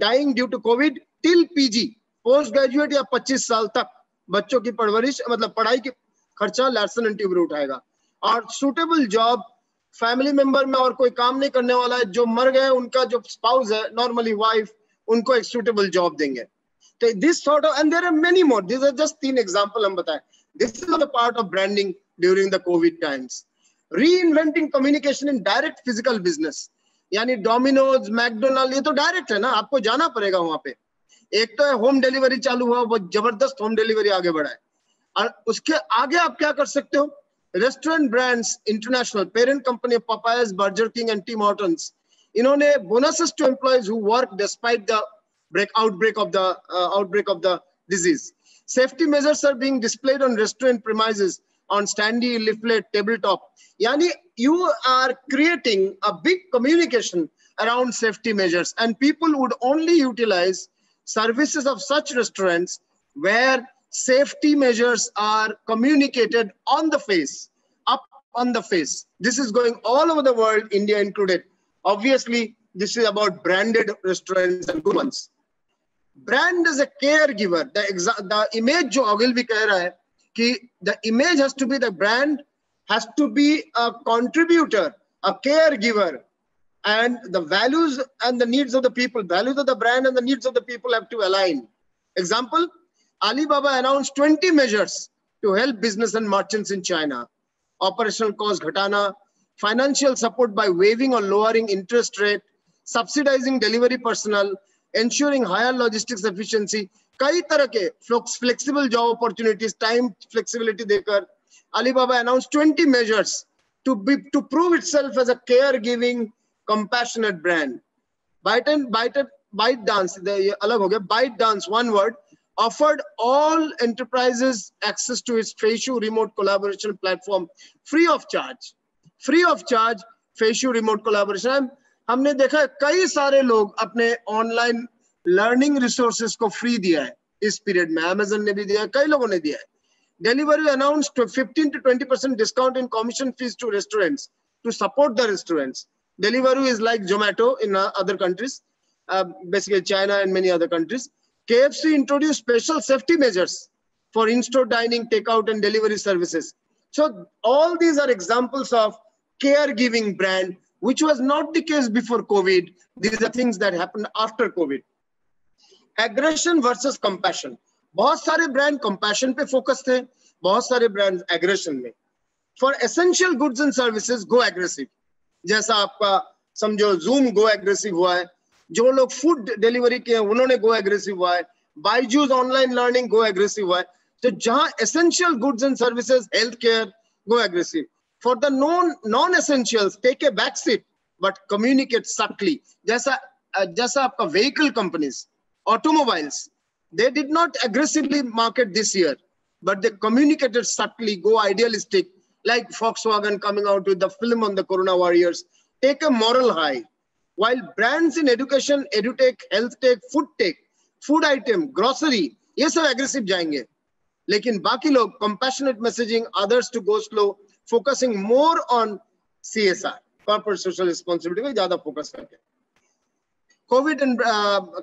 dying due to COVID till PG, post graduate या 25 साल तक बच्चों की परवरिश, मतलब पढ़ाई की खर्चा लार्सन एंड ट्यूब्रो उठाएगा. और सूटेबल जॉब, फैमिली मेंबर में और कोई काम नहीं करने वाला है, जो मर गए उनका जो स्पाउस है, नॉर्मली वाइफ, उनको एक suitable job देंगे. So this sort of, and there are many more. These are just 3 examples हम बताएं. This is the part of branding during the COVID times. Reinventing communication in direct physical business. यानी Domino's, McDonald, ये तो direct है ना, आपको जाना पड़ेगा वहां पे. एक तो होम डिलीवरी चालू हुआ, बहुत जबरदस्त होम डिलीवरी आगे बढ़ा है. और उसके आगे आप क्या कर सकते हो? Restaurant Brands International, parent company Popeyes, Burger King and Tim Hortons, इन्होंने bonuses to employees who work despite the outbreak of the disease. Safety measures are being displayed on restaurant premises on standee, leaflet, tabletop. Yani you are creating a big communication around safety measures, and people would only utilize services of such restaurants where safety measures are communicated on the face, up on the face. This is going all over the world, India included. Obviously, this is about branded restaurants and good ones. Brand is a caregiver. The image jo Ogilvy keh raha hai ki the image has to be, the brand has to be a contributor, a caregiver, and the values and the needs of the people, values of the brand and the needs of the people have to align. Example, Alibaba announced 20 measures to help business and merchants in China. Operational cost ghatana, financial support by waiving or lowering interest rate, subsidizing delivery personnel, ensuring higher logistics efficiency, कई तरह के flexible job opportunities, time flexibility देकर Alibaba announced 20 measures to prove itself as a caregiving, compassionate brand. ByteDance, अलग हो गया, ByteDance, one word, offered all enterprises access to its Feishu remote collaboration platform free of charge. Free of charge, Feishu remote collaboration. हमने देखा कई सारे लोग अपने online learning resources को फ्री दिया है इस पीरियड में. Amazon ने भी दिया है, कई लोगों ने दिया है. Deliveroo announced 15 to 20% discount in commission fees to restaurants to support the restaurants. Deliveroo is like Zomato in other countries, basically China and many other countries. KFC introduced special safety measures for in-store dining, takeout, and delivery services. So all these are examples of caregiving brand, which was not the case before COVID. These are things that happened after COVID. Aggression versus compassion. बहुत सारे brand compassion पे focus थे, बहुत सारे brand aggression में. For essential goods and services go aggressive. जैसा आपका समझो Zoom गो एग्रेसिव हुआ है, जो लोग फूड डिलीवरी किए उन्होंने गो एग्रेसिव हुआ है, बायजूस ऑनलाइन लर्निंग गो एग्रेसिव हुआ है. तो जहां essential goods and services, health care, go aggressive. For the non-essentials, take a back seat, but communicate subtly. जैसा आपका vehicle companies, automobiles, they did not aggressively market this year, but they communicated subtly, go idealistic, like Volkswagen coming out with the film on the Corona warriors. Take a moral high. While brands in education, edutech, health tech, food item, grocery, ये सब aggressive जाएंगे. लेकिन बाकी लोग compassionate messaging, others to go slow, focusing more on CSR, corporate social responsibility में ज़्यादा focus करके. COVID and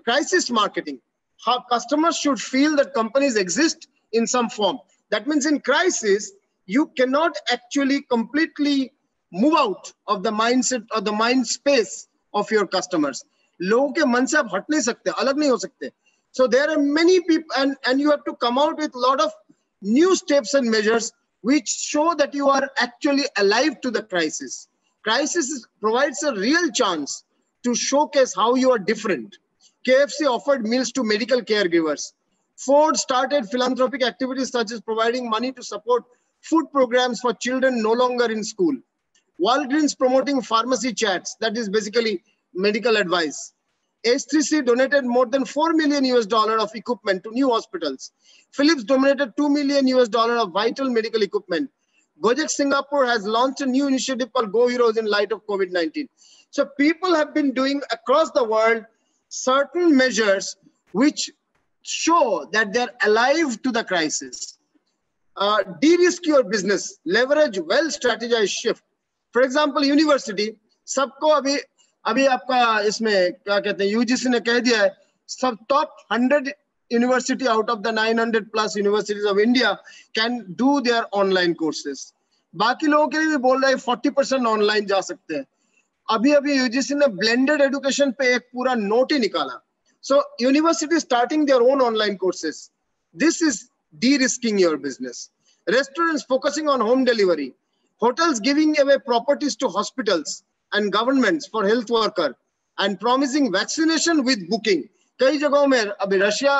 crisis marketing. How customers should feel that companies exist in some form. That means in crisis, you cannot actually completely move out of the mindset or the mind space of your customers. लोगों के मन से आप हट नहीं सकते, अलग नहीं हो सकते. So there are many people, and you have to come out with a lot of new steps and measures which show that you are actually alive to the crisis. Crisis provides a real chance to showcase how you are different. KFC offered meals to medical caregivers. Ford started philanthropic activities such as providing money to support food programs for children no longer in school. Walgreens promoting pharmacy chats, that is basically medical advice. H3C donated more than $4 million of equipment to new hospitals. Philips donated $2 million of vital medical equipment. Gojek Singapore has launched a new initiative called Go Heroes in light of COVID-19. So people have been doing across the world certain measures which show that they're alive to the crisis. De-risk your business, leverage well-strategized shift. For example, university, सबको अभी आपका इसमें क्या कहते हैं, UGC ने कह दिया है सब top 100 university out of the 900 plus universities of India can do their online courses. बाकी लोगों के लिए भी बोल रहा है 40% ऑनलाइन जा सकते हैं. अभी UGC ने blended education पे एक पूरा नोट ही निकाला. So universities starting their own online courses. This is de-risking your business. Restaurants focusing on home delivery. Hotels giving away properties to hospitals and governments for health worker and promising vaccination with booking. कई जगहों में अभी Russia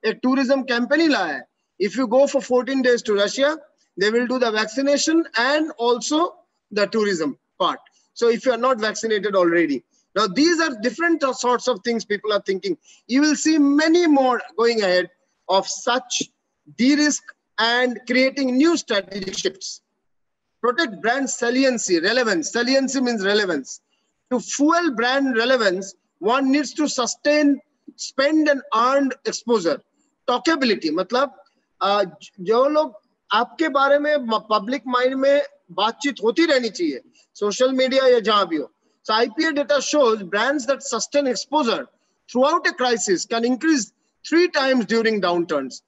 एक tourism campaign लाया है. If you go for 14 days to Russia, they will do the vaccination and also the tourism part. So if you are not vaccinated already. Now these are different sorts of things people are thinking. You will see many more going ahead of such de-risk and creating new strategic shifts. Protect brand saliency, relevance. Saliency means relevance. To fuel brand relevance, one needs to sustain, spend and earned exposure. Talkability, मतलब जो लोग आपके बारे में public mind में बातचीत होती रहनी चाहिए, सोशल मीडिया या जहां भी हो. So IPA data shows brands that sustain exposure throughout a crisis can increase 3 times during downturns,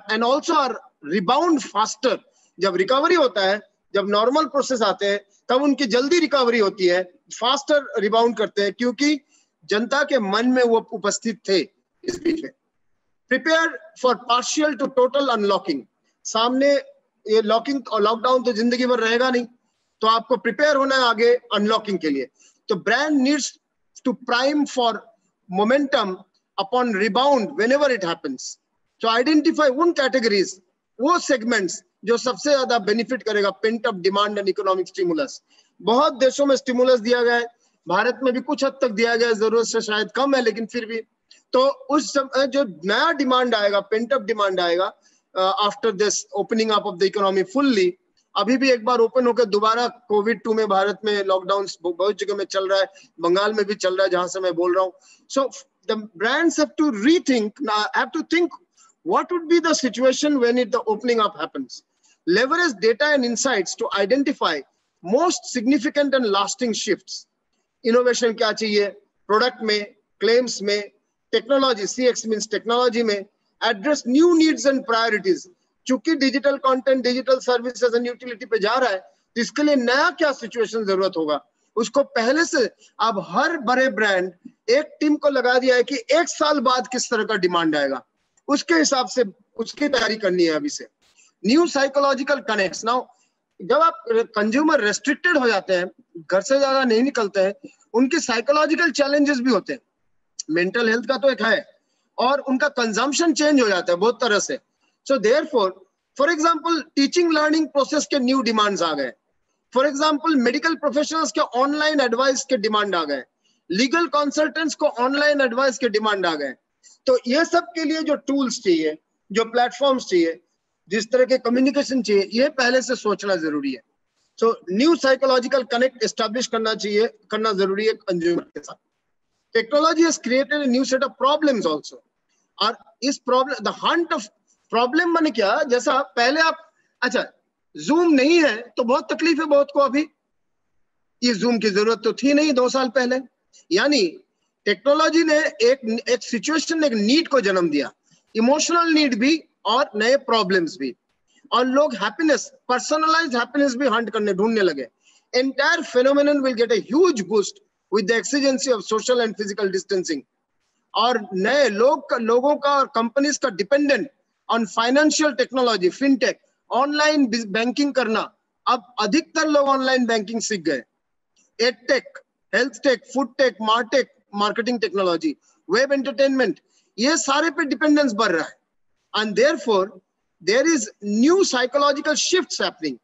and also are rebound faster. जब रिकवरी होता है, जब नॉर्मल प्रोसेस आते हैं, तब उनकी जल्दी रिकवरी होती है, फास्टर रिबाउंड करते हैं, क्योंकि जनता के मन में वो उपस्थित थे इस बीच में. Prepare for partial two total unlocking. सामने ये लॉकिंग और लॉकडाउन तो जिंदगी भर रहेगा नहीं, तो आपको प्रिपेयर होना है आगे अनलॉकिंग के लिए. तो brand needs to prime for momentum upon rebound whenever it happens. तो आइडेंटिफाई उन कैटेगरीज, वो सेगमेंट्स जो सबसे ज्यादा बेनिफिट करेगा. Pent up demand and economic stimulus. बहुत देशों में स्टिमुलस दिया गया है, भारत में भी कुछ हद तक दिया गया है, जरूरत से शायद कम है, लेकिन फिर भी. तो उस समय जो नया डिमांड आएगा, पेंट अप डिमांड आएगा after this opening up of the economy fully. अभी भी एक बार ओपन होकर दोबारा कोविड-2 में भारत में लॉकडाउन बहुत जगह में चल रहा है, बंगाल में भी चल रहा है जहां से मैं बोल रहा हूँ. So the brands have to rethink, have to think what would be the situation when the opening up happens. Leverage data and insights to identify most significant and lasting shifts. Innovation क्या चाहिए, product में, claims में, technology, CX means technology में, address new needs and priorities. चूंकि digital content, digital services and utility पे जा रहा है, तो इसके लिए नया क्या situation जरूरत होगा, उसको पहले से. अब हर बड़े ब्रांड एक टीम को लगा दिया है कि 1 साल बाद किस तरह का डिमांड आएगा, उसके हिसाब से उसकी तैयारी करनी है अभी से. New psychological connects. नाउ जब आप कंज्यूमर रेस्ट्रिक्टेड हो जाते हैं, घर से ज्यादा नहीं निकलते हैं, उनके साइकोलॉजिकल चैलेंजेस भी होते हैं. मेंटल हेल्थ का तो एक है, और उनका कंजम्पशन चेंज हो जाता है बहुत तरह से. So therefore for example teaching learning process के न्यू डिमांड्स आ गए. फॉर एग्जांपल मेडिकल प्रोफेशनल्स के ऑनलाइन एडवाइस के डिमांड आ गए, लीगल कंसल्टेंट्स को ऑनलाइन एडवाइस के डिमांड आ गए. तो ये सब के लिए जो टूल्स चाहिए, जो प्लेटफॉर्म्स चाहिए, जिस तरह के कम्युनिकेशन चाहिए, ये पहले से सोचना जरूरी है. So new psychological connect establish करना जरूरी है कंज्यूमर के साथ. Technology has created a new set of problems also. और इस problem, the Hunt of problem माने क्या, जैसा पहले आप, अच्छा जूम नहीं है तो बहुत तकलीफ है बहुत को. अभी ये जूम की जरूरत तो थी नहीं 2 साल पहले. यानी टेक्नोलॉजी ने एक सिचुएशन ने एक नीड को जन्म दिया, इमोशनल नीड भी और नए प्रॉब्लम्स भी, और लोग हैप्पीनेस, पर्सनलाइज्ड हैप्पीनेस भी हंट करने ढूंढने लगे. Entire phenomenon will get a huge boost with the exigency of social and physical distancing. और नए लोगों का और कंपनीज का dependent on financial technology, fintech, online banking करना. अब अधिकतर लोग ऑनलाइन बैंकिंग सीख गए. Edtech, health tech, food tech, martech, marketing technology, web entertainment, ये सारे पे डिपेंडेंस बढ़ रहा है. And therefore there is new psychological shifts happening.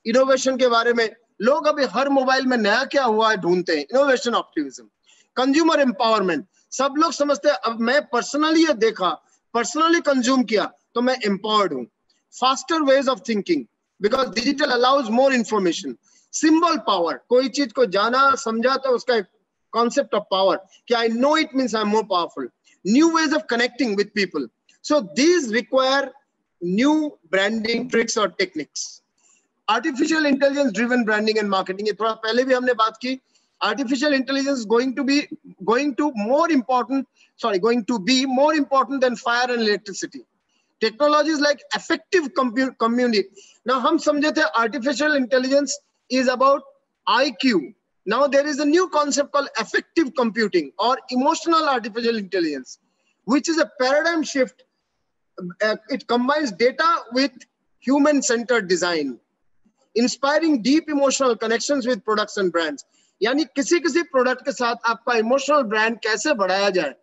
Innovation के बारे में लोग अभी हर मोबाइल में नया क्या हुआ है ढूंढते हैं. Innovation optimism, consumer empowerment. सब लोग समझते हैं, अब मैं पर्सनली ये देखा, पर्सनली कंज्यूम किया तो मैं एम्पावर्ड हूं. Faster ways of thinking, because digital allows more information. Symbol power, कोई चीज को जाना समझा तो उसका concept of power, कि I know it means I'm more powerful. New ways of connecting with people. So these require new branding tricks or techniques. Artificial intelligence driven branding and marketing, ये थोड़ा पहले भी हमने बात की. Artificial intelligence is going to be more important than fire and electricity. Technologies like effective community. Now हम समझे थे artificial intelligence is about IQ. Now there is a new concept called effective computing or emotional artificial intelligence. which is a paradigm shift. It combines data with human-centered design, inspiring deep emotional connections with products and brands. यानी किसी product के साथ आपका emotional brand कैसे बढ़ाया जाए.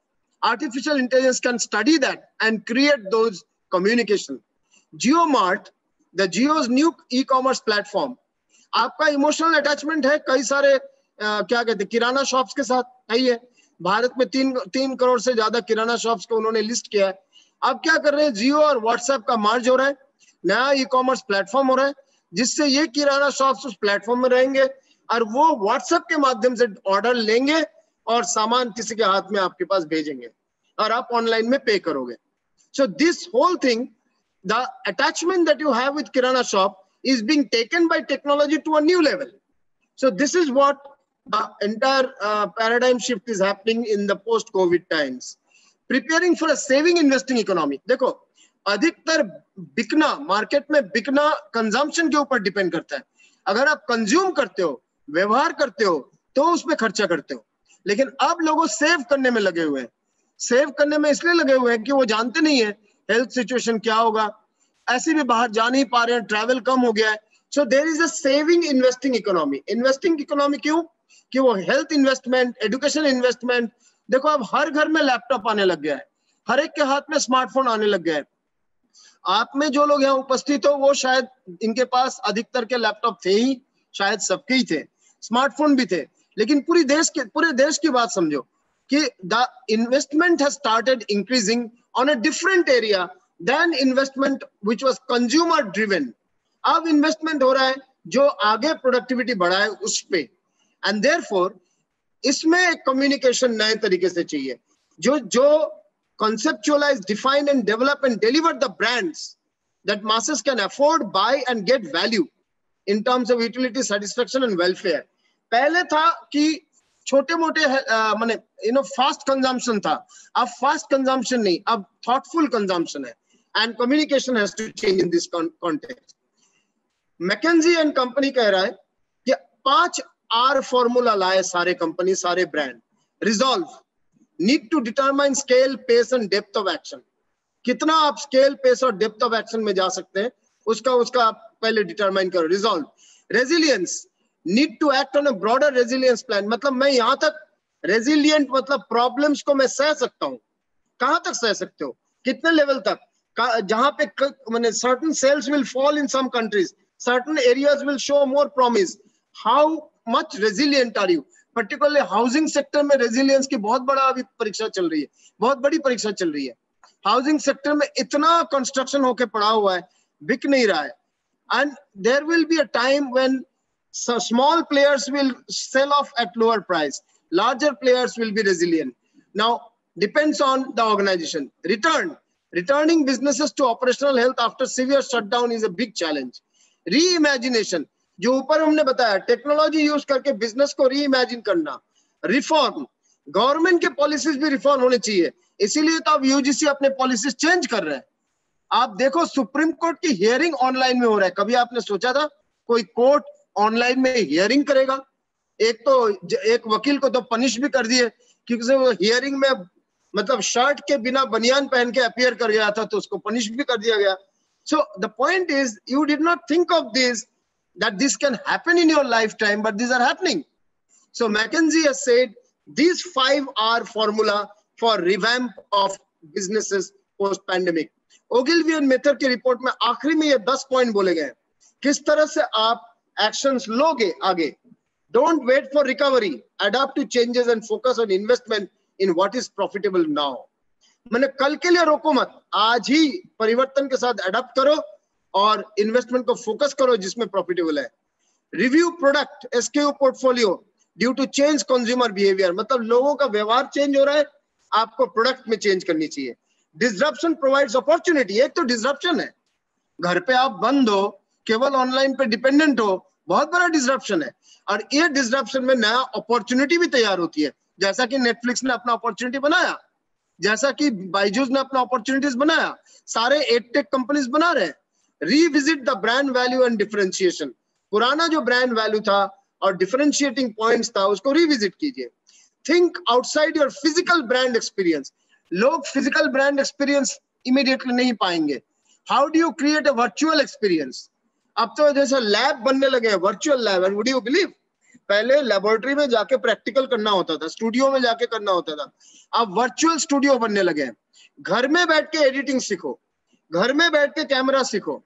Artificial intelligence can study that and create those communication. JioMart, the Jio's new e-commerce platform, आपका emotional attachment है कई सारे क्या कहते हैं किराना शॉप्स के साथ. है भारत में 3 करोड़ से ज्यादा किराना शॉप्स को उन्होंने लिस्ट किया है. अब क्या कर रहे हैं, जियो और व्हाट्सएप का मर्ज हो रहा है, नया ई कॉमर्स प्लेटफॉर्म हो रहा है, जिससे ये किराना शॉप्स उस प्लेटफॉर्म में रहेंगे और वो व्हाट्सएप के माध्यम से ऑर्डर लेंगे और सामान किसी के हाथ में आपके पास भेजेंगे और आप ऑनलाइन में पे करोगे. So this whole thing, the attachment that you have with kirana shop is being taken by technology to a new level. So this is what the entire paradigm shift is happening in the post-COVID times. Preparing for a saving investing economy. देखो, अधिकतर बिकना, market में बिकना consumption के ऊपर depend करता है. अगर आप consume करते हो, व्यवहार करते हो, तो उसमें खर्चा करते हो. लेकिन अब लोगों सेव करने में लगे हुए हैं. सेव करने में इसलिए लगे हुए हैं कि वो जानते नहीं है हेल्थ सिचुएशन क्या होगा, ऐसे भी बाहर जा नहीं पा रहे हैं, ट्रैवल कम हो गया है. So there is a saving investing economy. Investing economy क्यों? कि वो हेल्थ इन्वेस्टमेंट, एजुकेशन इन्वेस्टमेंट. देखो अब हर घर में लैपटॉप आने लग गया है, हर एक के हाथ में स्मार्टफोन आने लग गया है. आप में जो लोग यहाँ उपस्थित हो वो शायद इनके पास अधिकतर के लैपटॉप थे ही, शायद सबके ही थे, स्मार्टफोन भी थे. लेकिन पूरे देश की बात समझो कि the investment has started increasing on a different area than investment which was consumer driven. अब इन्वेस्टमेंट हो रहा है जो आगे प्रोडक्टिविटी बढ़ाए उस पे, एंड देयरफॉर इसमें एक कम्युनिकेशन नए तरीके से चाहिए जो conceptualize, define and develop and deliver the brands that masses can afford, buy and get value in terms of utility, satisfaction and welfare. पहले था कि छोटे मोटे माने फास्ट कंजम्पशन था, अब फास्ट कंजम्पशन नहीं, अब थॉटफुल कंजम्पशन है. And communication has to change in this context. McKinsey and company कह रहा है कि 5 R formula लाए सारे कंपनी, सारे brand. Resolve, need to determine scale, pace and depth of action. कितना आप स्केल, पेस और डेप्थ ऑफ एक्शन में जा सकते हैं, उसका आप पहले डिटरमाइन करो. Resolve, resilience, need to act on a broader resilience plan. मतलब मैं यहाँ तक resilient मतलब प्रॉब्लम्स को मैं सह सकता हूँ. कहाँ तक सह सकते हो, कितने लेवल तक? जहां पे माने certain sales will fall in some countries, certain areas will show more promise. How much resilient are you? Particularly housing sector में resilience की बहुत बड़ा अभी परीक्षा चल रही है, बहुत बड़ी परीक्षा चल रही है. Housing sector में इतना construction होके पड़ा हुआ है, बिक नहीं रहा है. And there will be a time when small players will sell off at lower price, larger players will be resilient. Now depends on the organization. Returning businesses to operational health after severe shutdown is a big challenge. Reimagination, जो ऊपर हमने बताया, technology use करके business को reimagine करना. Reform, government के policies भी reform होने चाहिए, इसीलिए तो अब यूजीसी अपने पॉलिसीज चेंज कर रहे हैं. आप देखो सुप्रीम कोर्ट की हियरिंग ऑनलाइन में हो रहा है. कभी आपने सोचा था कोई कोर्ट ऑनलाइन में हियरिंग करेगा? एक वकील को तो पनिश भी कर दिए क्योंकि वो हियरिंग में मतलब शर्ट के बिना बनियान पहन के अपीयर कर गया था, तो उसको पनिश भी कर दिया गया. So the point is you did not think of this that this can happen in your lifetime, but these are happening. So McKinsey has said these 5 R formula for revamp of businesses post pandemic. Ogilvy and Mather की report में आखिरी में ये 10 point बोले गए किस तरह से आप एक्शंस लोगे आगे. Don't wait for recovery, adapt to changes and focus on investment in what is profitable now. मैंने कल के लिए रोको मत, आज ही परिवर्तन के साथ अडॉप्ट करो और इन्वेस्टमेंट को फोकस करो जिसमें प्रॉफिटेबल है. Review product SKU portfolio due to change consumer behaviour, मतलब लोगों का व्यवहार चेंज हो रहा है, आपको प्रोडक्ट में चेंज करनी चाहिए. डिसरप्शन प्रोवाइड्स अपॉर्चुनिटी, एक तो डिसरप्शन है, घर पे आप बंद हो, केवल ऑनलाइन पे डिपेंडेंट हो, बहुत बड़ा डिसरप्शन है. और ये डिसरप्शन में नया अपॉर्चुनिटी भी तैयार होती है, जैसा कि नेटफ्लिक्स ने अपना अपॉर्चुनिटी बनाया, जैसा कि बाइजूस ने अपना अपॉर्चुनिटीज बनाया, सारे एडटेक कंपनीज बना रहे हैं. Revisit the brand value and differentiation. पुराना जो brand value था और differentiating points था उसको revisit कीजिए. Think outside your physical brand experience. लोग फिजिकल ब्रांड एक्सपीरियंस इमीडिएटली नहीं पाएंगे. How do you create a virtual experience? अब तो जैसे लैब बनने लगे हैं, virtual lab. And would you believe, पहले लेबोरेटरी में जाके प्रैक्टिकल करना होता था, स्टूडियो में जाके करना होता था. अब वर्चुअल स्टूडियो बनने लगे हैं. घर में बैठ के एडिटिंग सीखो, घर में बैठ के कैमरा सीखो,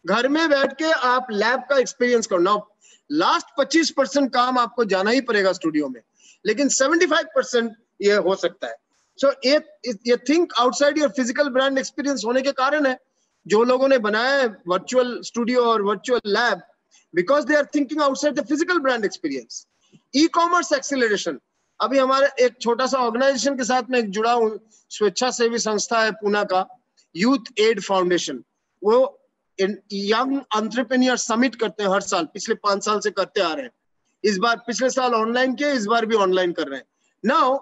घर में बैठ के आप लैब का एक्सपीरियंस करो. नाउ लास्ट 25% काम आपको जाना ही पड़ेगा स्टूडियो में, लेकिन 75% ये हो सकता है. सो ये think outside your physical brand experience होने के कारण है जो लोगों ने बनाया है वर्चुअल स्टूडियो और virtual lab, because they are thinking outside the physical brand experience. E commerce acceleration. अभी हमारे एक छोटा सा ऑर्गेनाइजेशन के साथ मैं जुड़ा हूँ, स्वेच्छासेवी संस्था है पूना का, यूथ एड फाउंडेशन. वो यंग एंटरप्रेन्योर समिट करते हैं हर साल, पिछले 5 साल से करते आ रहे हैं. इस बार पिछले साल ऑनलाइन किए, इस बार भी ऑनलाइन कर रहे हैं. नाउ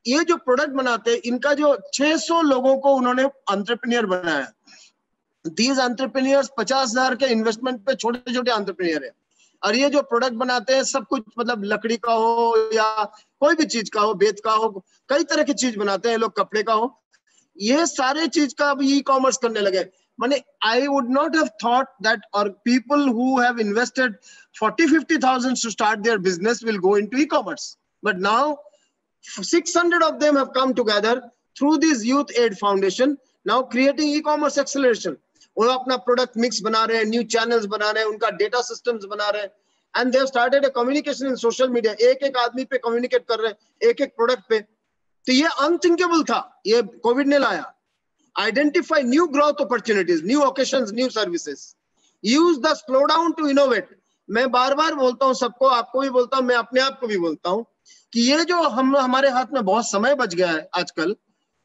ये जो प्रोडक्ट बनाते हैं, इनका जो 600 लोगों को उन्होंने एंटरप्रेन्योर बनाया. दीज एंटरप्रेन्योर्स 50,000 के इन्वेस्टमेंट पे छोटे छोटे एंटरप्रेन्योर है. और ये जो प्रोडक्ट बनाते हैं सब कुछ मतलब लकड़ी का हो या कोई भी चीज का हो, बेत का हो, कई तरह की चीज बनाते हैं लोग, कपड़े का हो, ये सारे चीज का अभी ई कॉमर्स करने लगे. माने I would not have thought that और people who have invested 40-50,000 to start their business will go into e-commerce, but now 600 of them have come together through this youth aid foundation, now creating e-commerce acceleration. वो अपना product mix बना रहे हैं, new channels बना रहे हैं, उनका data systems बना रहे हैं, and they have started a communication in social media. एक एक आदमी पे कम्युनिकेट कर रहे हैं, एक एक प्रोडक्ट पे. तो ये अनथिंकेबल था, ये कोविड ने लाया. Identify new growth opportunities, new occasions, new services. Use the slow down to innovate. मैं बार बार बोलता हूँ सबको, आपको भी बोलता हूँ, मैं अपने आप को भी बोलता हूँ कि ये जो हमारे हाथ में बहुत समय बच गया है, आजकल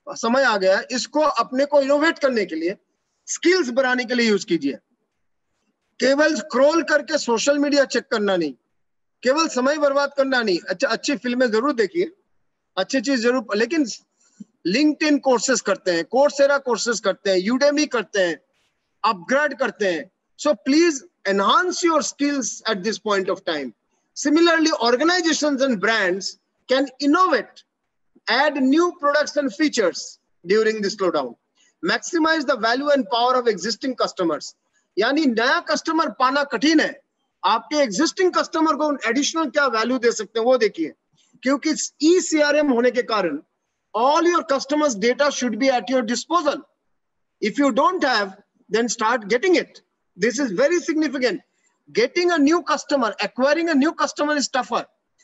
समय आ गया है, इसको अपने को इनोवेट करने के लिए, स्किल्स बनाने के लिए यूज कीजिए. केवल स्क्रॉल करके सोशल मीडिया चेक करना नहीं, केवल समय बर्बाद करना नहीं. अच्छा, अच्छी फिल्में जरूर देखिए, अच्छी चीज जरूर, लेकिन लिंक्डइन कोर्सेज करते हैं, कोर्सेरा कोर्सेज करते हैं, यूडेमी करते हैं, अपग्रेड करते हैं. So please enhance your skills at this point of time. Similarly, organizations and brands can innovate, add new products and features during the slowdown, maximize the value and power of existing customers. यानी नया customer पाना कठिन है, आपके existing customer को additional क्या value दे सकते हैं वो देखिए. क्योंकि ECRM होने के कारण all your customers data should be at your disposal. If you don't have, then start getting it. This is very significant. Getting a new customer, acquiring a new customer is tougher.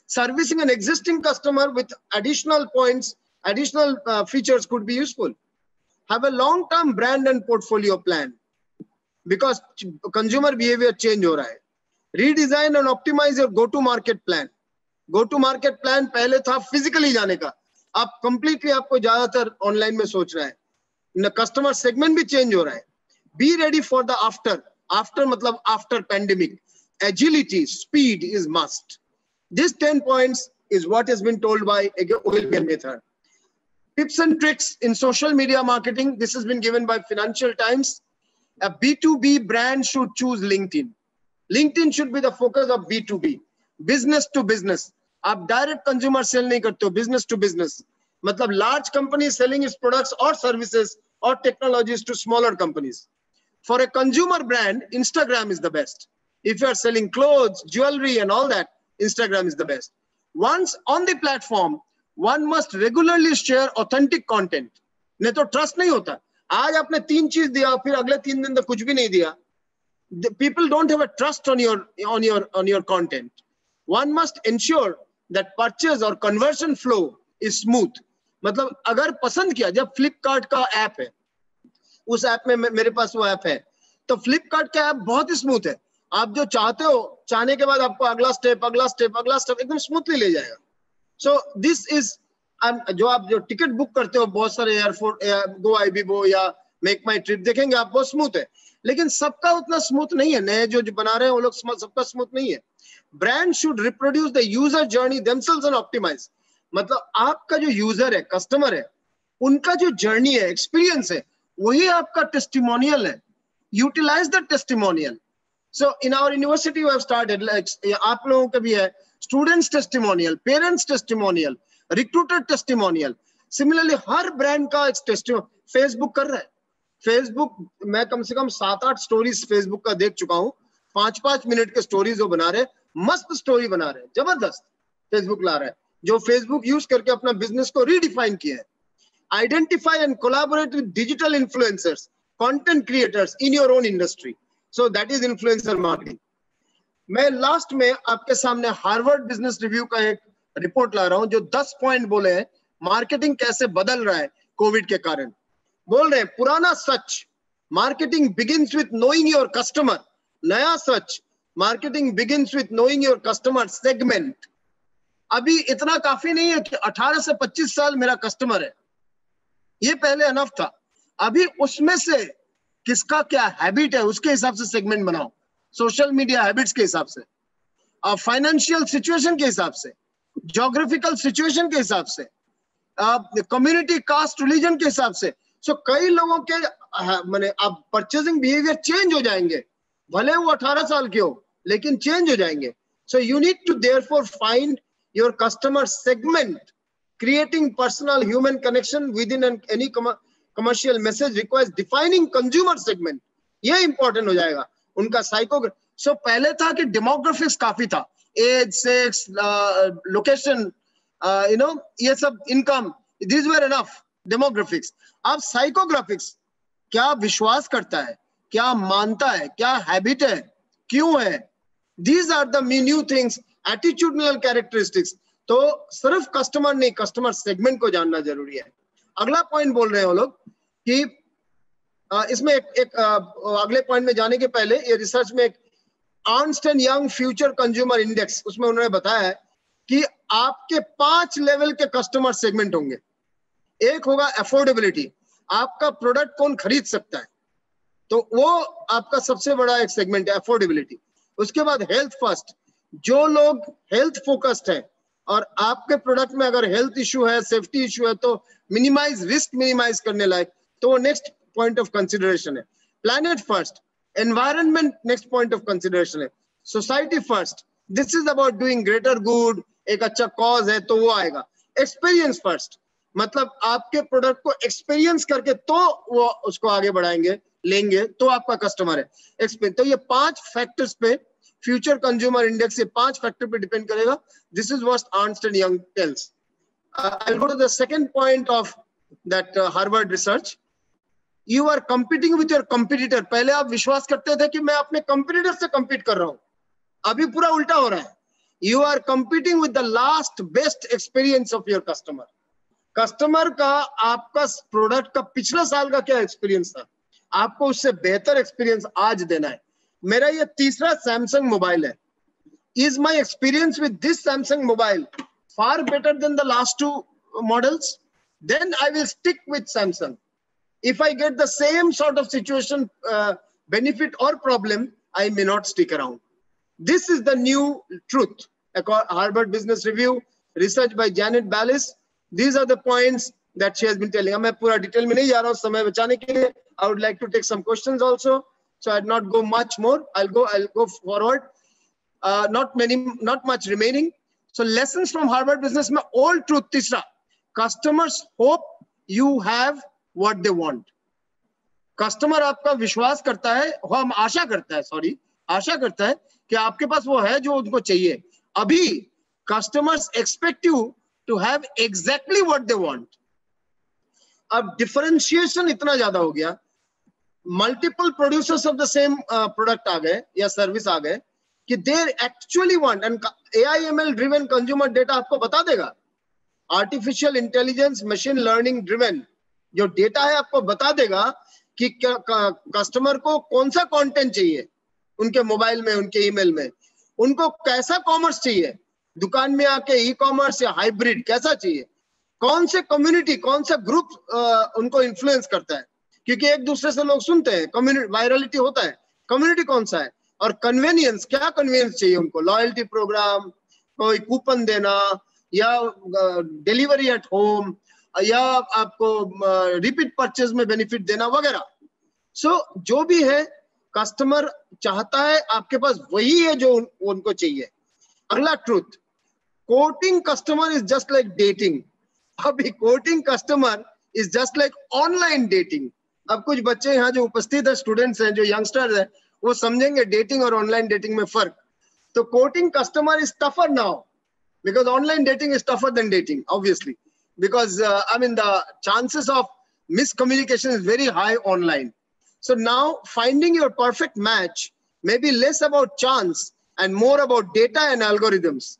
Servicing an existing customer with additional points, additional features could be useful. Have a long-term brand and portfolio plan because consumer behavior change हो रहा है. Redesign and optimize your go-to-market plan. Go-to-market plan पहले था physically जाने का, अब completely आपको ज्यादातर online में सोच रहा है. Customer segment भी change हो रहा है. Be ready for the after. After मतलब after pandemic, agility, speed is must. This 10 points is what has been told by Oilpian method. Tips and tricks in social media marketing. This has been given by Financial Times. A B2B brand should choose LinkedIn. LinkedIn should be the focus of B2B, business to business. आप direct consumer sell नहीं करते हो, business to business. मतलब large companies selling its products or services or technologies to smaller companies. For a consumer brand, Instagram is the best. If you are selling clothes, jewelry and all that, Instagram is the best. Once on the platform, one must regularly share authentic content. नहीं तो trust नहीं होता. आज आपने 3 चीज दिया, फिर अगले 3 दिन तक कुछ भी नहीं दिया. The people don't have a trust on your content. One must ensure that purchase or conversion flow is smooth. मतलब अगर पसंद किया, जब Flipkart का ऐप है, उस ऐप में मेरे पास वो ऐप है, तो फ्लिपकार्ट का ऐप बहुत ही स्मूथ है. आप जो चाहते हो, चाहने के बाद आपको अगला स्टेप एकदम स्मूथली ले जाएगा. सो दिस इज, जो टिकट बुक करते हो बहुत सारे एयरपोर्ट, गो आईबीबो या मेक माई ट्रिप, देखेंगे आप बहुत स्मूथ है, लेकिन सबका उतना स्मूथ नहीं है. नए जो बना रहे हैं वो लोग सबका स्मूथ नहीं है. Brand should reproduce the user journey themselves and optimise. मतलब आपका जो यूजर है, कस्टमर है, उनका जो जर्नी है, एक्सपीरियंस है, वही आपका टेस्टिमोनियल है. Utilize the testimonial. So in our university we have started, आप लोगों का भी है, students testimonial, parents testimonial, recruiter testimonial. Similarly हर ब्रांड का एक टेस्टिमोनी फेसबुक कर रहा है। फेसबुक मैं कम से कम 7-8 स्टोरीज फेसबुक का देख चुका हूँ, 5-5 मिनट के स्टोरीज वो बना रहे, मस्त स्टोरी बना रहे, जबरदस्त फेसबुक ला रहा है, जो फेसबुक यूज करके अपना बिजनेस को रीडिफाइन किया है। Identify and collaborate with digital influencers, content creators in your own industry, so that is influencer marketing. मैं लास्ट में आपके सामने हार्वर्ड बिजनेस रिव्यू का एक रिपोर्ट ला रहा हूं, जो 10 पॉइंट बोले हैं मार्केटिंग कैसे बदल रहा है कोविड के कारण। बोल रहे हैं पुराना सच, marketing begins with knowing your customer. नया सच, marketing begins with knowing your customer segment. अभी इतना काफी नहीं है कि 18 से 25 साल मेरा कस्टमर है, ये पहले अनफ था। अभी उसमें से किसका क्या हैबिट है उसके हिसाब से सेगमेंट बनाओ, सोशल मीडिया हैबिट्स के हिसाब से, फाइनेंशियल सिचुएशन के हिसाब से, ज्योग्राफिकल सिचुएशन के हिसाब से, कम्युनिटी, कास्ट, रिलीजन के हिसाब से। सो कई लोगों के माने अब परचेजिंग बिहेवियर चेंज हो जाएंगे, भले वो 18 साल के हो लेकिन चेंज हो जाएंगे। So you need to therefore find your customer segment. Creating personal human connection within any commercial message requires defining consumer segment. ये इंपॉर्टेंट हो जाएगा उनका साइको। सो पहले था कि डेमोग्राफिक्स काफी था, age, sex, location, you know, ये सब, income, these were enough demographics. अब साइकोग्राफिक्स, क्या विश्वास करता है, क्या मानता है, क्या हैबिट है, क्यों है, these are the new things. Attitudinal characteristics, तो सिर्फ कस्टमर नहीं, कस्टमर सेगमेंट को जानना जरूरी है। अगला पॉइंट बोल रहे हैं वो लोग कि इसमें अगले पॉइंट में जाने के पहले ये रिसर्च में एक Ernst and young future consumer index, उसमें उन्होंने बताया है कि आपके 5 लेवल के कस्टमर सेगमेंट होंगे। एक होगा अफोर्डेबिलिटी, आपका प्रोडक्ट कौन खरीद सकता है, तो वो आपका सबसे बड़ा एक सेगमेंट है, अफोर्डेबिलिटी। उसके बाद हेल्थ फर्स्ट, जो लोग हेल्थ फोकस्ड है और आपके प्रोडक्ट में अगर हेल्थ इशू है, सेफ्टी इशू है, तो मिनिमाइज रिस्क, मिनिमाइज करने लायक, तो वो नेक्स्ट पॉइंट ऑफ कंसिडरेशन है। Planet first, environment next point of consideration है। Society first, this is about doing greater good, एक अच्छा कॉज है तो वो आएगा। एक्सपीरियंस फर्स्ट, मतलब आपके प्रोडक्ट को एक्सपीरियंस करके तो वो उसको आगे बढ़ाएंगे, लेंगे, तो आपका कस्टमर है। तो ये 5 फैक्टर्स पे फ्यूचर कंज्यूमर इंडेक्स, ये 5 फैक्टर पे डिपेंड करेगा। This is what Ernst and Young tells. I will go to the second point of that Harvard research. You are competing with your competitor. पहले आप विश्वास करते थे कि मैं अपने कंपीटिटर से कंपीट कर रहा हूं, अभी पूरा उल्टा हो रहा है। You are competing with the last best experience of your customer. Customer का आपका प्रोडक्ट का पिछले साल का क्या एक्सपीरियंस था, आपको उससे बेहतर एक्सपीरियंस आज देना है। मेरा ये तीसरा सैमसंग मोबाइल है। Is my experience with this Samsung mobile far better than the last 2 models? Then I will stick with Samsung. If I get the same sort of situation, benefit or problem, I may not stick around. This is the new truth. Harvard Business Review, research by Janet Ballis. These are the points that she has been telling. मैं पूरा detail में नहीं जा रहा हूँ समय बचाने के लिए. I would like to take some questions also, so I'd not go much more. I'll go forward. Not much remaining. So lessons from Harvard Business में old truth तीसरा. Customers hope you have what they want. Customer आपका विश्वास करता है, हम आशा करता है कि आपके पास वो है जो उनको चाहिए। अभी customers expect you to have exactly what they want. अब डिफरेंशिएशन इतना ज्यादा हो गया, multiple producers of the same product आ गए या सर्विस आ गए कि they actually want, and AIML driven consumer data आपको बता देगा। Artificial intelligence, machine learning driven जो डेटा है आपको बता देगा कि कस्टमर को कौन सा कंटेंट चाहिए उनके मोबाइल में, उनके ईमेल में, उनको कैसा कॉमर्स चाहिए, दुकान में आके ई-कॉमर्स या हाइब्रिड कैसा चाहिए, कौन से कम्युनिटी, कौन सा ग्रुप उनको इन्फ्लुएंस करता है, क्योंकि एक दूसरे से लोग सुनते हैं, कम्युनिटी वायरलिटी होता है, कम्युनिटी कौन सा है, और कन्वीनियंस, क्या कन्वीनियंस चाहिए उनको, लॉयल्टी प्रोग्राम, कोई कूपन देना या डिलीवरी एट होम या आपको रिपीट परचेज में बेनिफिट देना वगैरह। सो जो भी है कस्टमर चाहता है आपके पास वही है जो उनको चाहिए। अगला truth, courting customer is just like dating. अभी courting customer is just like online dating. अब कुछ बच्चे यहाँ जो उपस्थित है, स्टूडेंट्स हैं, जो यंगस्टर्स हैं, वो समझेंगे डेटिंग और ऑनलाइन डेटिंग में फर्क. तो coating customer is tougher now because online dating is tougher than dating, obviously, because the chances of miscommunication is very high online. So now finding your perfect match may be less about chance and more about data and algorithms.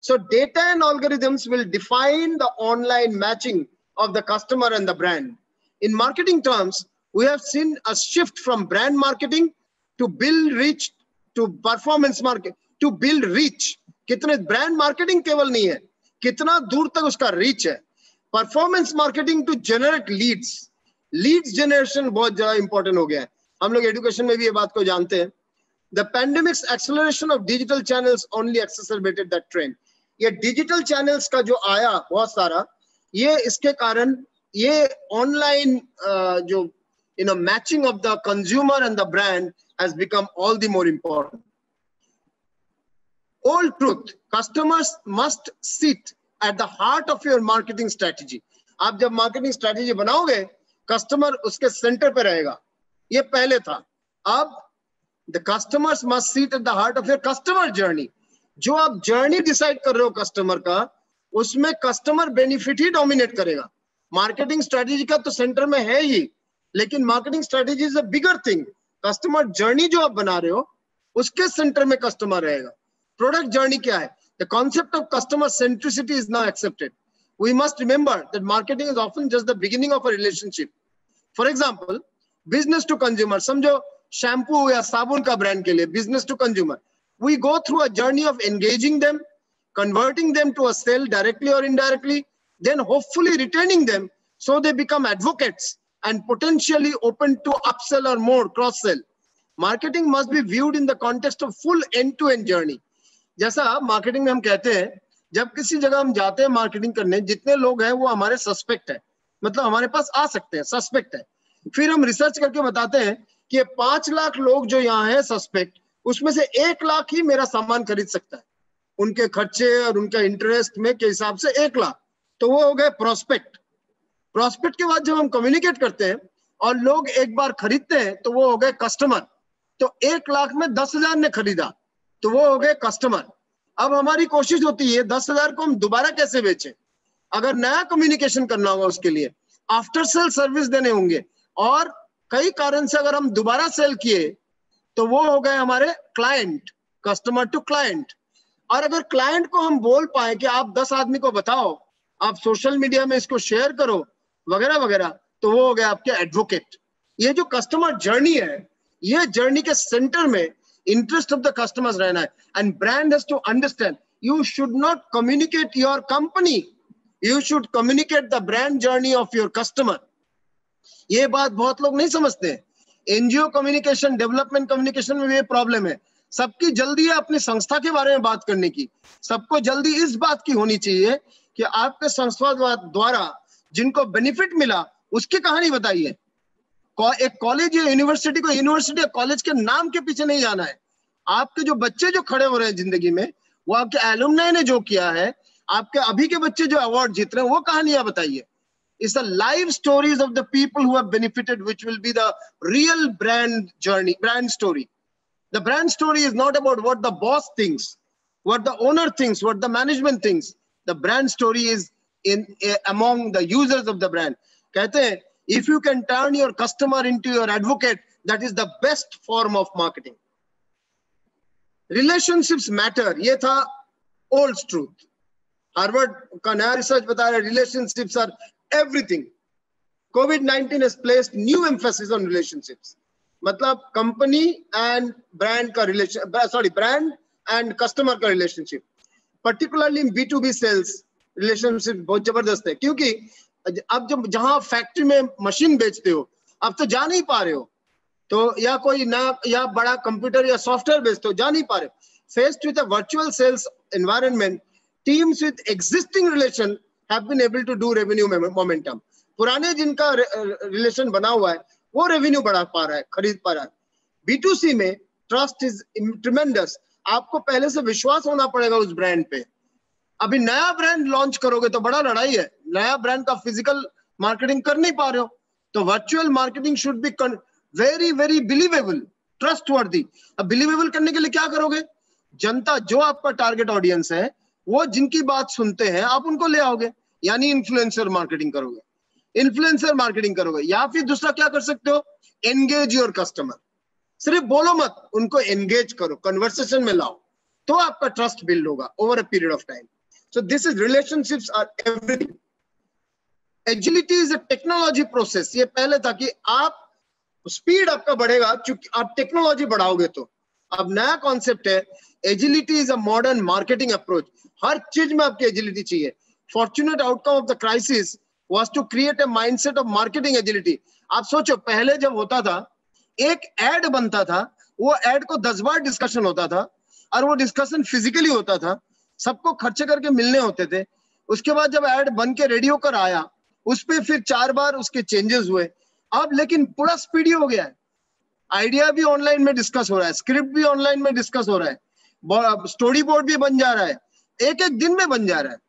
So data and algorithms will define the online matching of the customer and the brand. In marketing terms, we have seen a shift from brand marketing to build reach to performance marketing to build reach. कितने brand marketing केवल नहीं है, कितना दूर तक उसका reach है. Performance marketing to generate leads. Leads generation बहुत ज्यादा इंपॉर्टेंट हो गया है. हम लोग एजुकेशन में भी ये बात को जानते हैं. The pandemics acceleration of digital channels only accelerated that trend. ये डिजिटल चैनल्स का जो आया बहुत सारा, ये इसके कारण ये ऑनलाइन जो matching of the consumer and the brand has become all the more important. Old truth, customers must sit at the heart of your marketing strategy. आप जब मार्केटिंग स्ट्रेटेजी बनाओगे, कस्टमर उसके सेंटर पे रहेगा. ये पहले था. अब the customers must sit at the heart of your customer journey. जो आप जर्नी डिसाइड कर रहे हो कस्टमर का, उसमें कस्टमर बेनिफिट ही डोमिनेट करेगा. मार्केटिंग स्ट्रेटेजी का तो सेंटर में है ही, लेकिन marketing strategy is a bigger thing. Customer journey जो आप बना रहे हो, उसके सेंटर में कस्टमर रहेगा. Product journey क्या है? The concept of customer centricity is now accepted. We must remember that marketing is often just the beginning of a relationship. For example, business to consumer. समझो शैम्पू या साबुन का brand के लिए business to consumer. We go through a journey of engaging them, converting them to a sale directly or indirectly, then hopefully retaining them so they become advocates and potentially open to upsell or more cross-sell. Marketing must be viewed in the context of full end-to-end journey. जैसा marketing में हम कहते हैं, जब किसी जगह हम जाते हैं मार्केटिंग करने, जितने लोग हैं वो हमारे सस्पेक्ट है, मतलब हमारे पास आ सकते हैं, सस्पेक्ट है. फिर हम रिसर्च करके बताते हैं कि 5 लाख लोग जो यहाँ है सस्पेक्ट, उसमें से 1 लाख ही मेरा सामान खरीद सकता है. उनके खर्चे और उनका इंटरेस्ट में के हिसाब से 1 लाख, तो वो हो गए प्रोस्पेक्ट. प्रोस्पेक्ट के बाद जब हम कम्युनिकेट करते हैं और लोग एक बार खरीदते हैं, तो वो हो गए कस्टमर. तो 1 लाख में 10,000 ने खरीदा, तो वो हो गए कस्टमर. अब हमारी कोशिश होती है 10,000 को हम दोबारा कैसे बेचें. अगर नया कम्युनिकेशन करना होगा, उसके लिए आफ्टर सेल सर्विस देने होंगे, और कई कारण से अगर हम दोबारा सेल किए तो वो हो गए हमारे क्लाइंट, कस्टमर टू क्लाइंट. और अगर क्लाइंट को हम बोल पाए कि आप 10 आदमी को बताओ, आप सोशल मीडिया में इसको शेयर करो वगैरह वगैरह, तो वो हो गए आपके एडवोकेट. ये जो कस्टमर जर्नी है, ये जर्नी के सेंटर में interest of the customers रहना है. And brand has to understand, you should not communicate your company, you should communicate the brand journey of your customer. ये बात बहुत लोग नहीं समझते हैं. एनजीओ कम्युनिकेशन, डेवलपमेंट कम्युनिकेशन में भी ये प्रॉब्लम है. सबकी जल्दी है अपनी संस्था के बारे में बात करने की. सबको जल्दी इस बात की होनी चाहिए कि आपके संस्था द्वारा जिनको बेनिफिट मिला उसकी कहानी बताइए. एक कॉलेज या यूनिवर्सिटी को यूनिवर्सिटी या कॉलेज के नाम के पीछे नहीं जाना है. आपके जो बच्चे जो खड़े हो रहे हैं जिंदगी में, वो आपके एलुमनाई ने जो किया है, आपके अभी के बच्चे जो अवार्ड जीत रहे हैं, वो कहानियां बताइए. It's the live stories of the people who have benefited which will be the real brand journey, brand story. The brand story is not about what the boss thinks, what the owner thinks, what the management thinks. The brand story is in among the users of the brand. कहते हैं, if you can turn your customer into your advocate, that is the best form of marketing. Relationships matter. ये था old truth. Harvard का नया research बता रहा है, relationships are everything. COVID-19 has placed new emphasis on relationships. मतलब company and brand का relation, brand and customer का relationship, particularly B2B sales relationship बहुत जबरदस्त है. क्योंकि अब जब जहां फैक्ट्री में मशीन बेचते हो, अब तो जा नहीं पा रहे हो, तो या कोई नया या बड़ा कंप्यूटर या सॉफ्टवेयर बेचते हो, जा नहीं पा रहे हो. Faced with a virtual sales environment, teams with existing relation have been able to do revenue momentum. पुराने जिनका रिलेशन बना हुआ है, वो रेवेन्यू बढ़ा पा रहा है, खरीद पा रहा है. B2C में ट्रस्ट इज ट्रिमेंडस. आपको पहले से विश्वास होना पड़ेगा उस ब्रांड पे. अभी नया ब्रांड लॉन्च करोगे तो बड़ा लड़ाई है. नया ब्रांड का फिजिकल मार्केटिंग कर नहीं पा रहे हो, तो virtual marketing should be very very believable, trustworthy. अब बिलीवेबल करने के लिए क्या करोगे? जनता, जो आपका टारगेट ऑडियंस है, वो जिनकी बात सुनते हैं, आप उनको ले आओगे, यानी इन्फ्लुएंसर मार्केटिंग करोगे, इन्फ्लुएंसर मार्केटिंग करोगे। या फिर दूसरा क्या कर सकते हो? Engage your customer. सिर्फ बोलो मत, उनको एंगेज करो, कन्वर्सेशन में लाओ, तो आपका ट्रस्ट बिल्ड होगा over a period of time. So this is, relationships are everything. Agility is a technology process. ये पहले था कि आप स्पीड आपका बढ़ेगा क्योंकि आप टेक्नोलॉजी बढ़ाओगे। तो अब नया कॉन्सेप्ट है, agility is a modern marketing approach. हर चीज में आपकी एजिलिटी चाहिए। Fortunate outcome of the crisis was to create a mindset of marketing agility. आप सोचो, पहले जब होता था, एक एड बनता था, वो एड को 10 बार डिस्कशन होता था, और वो डिस्कशन फिजिकली होता था, सबको खर्चे करके मिलने होते थे। उसके बाद जब एड बन के रेडी होकर आया, उस पर फिर 4 बार उसके चेंजेस हुए। अब लेकिन पूरा स्पीडी हो गया है, आइडिया भी ऑनलाइन में डिस्कस हो रहा है, स्क्रिप्ट भी ऑनलाइन में डिस्कस हो रहा है, स्टोरी बोर्ड भी बन जा रहा है, एक एक दिन में बन जा रहा है,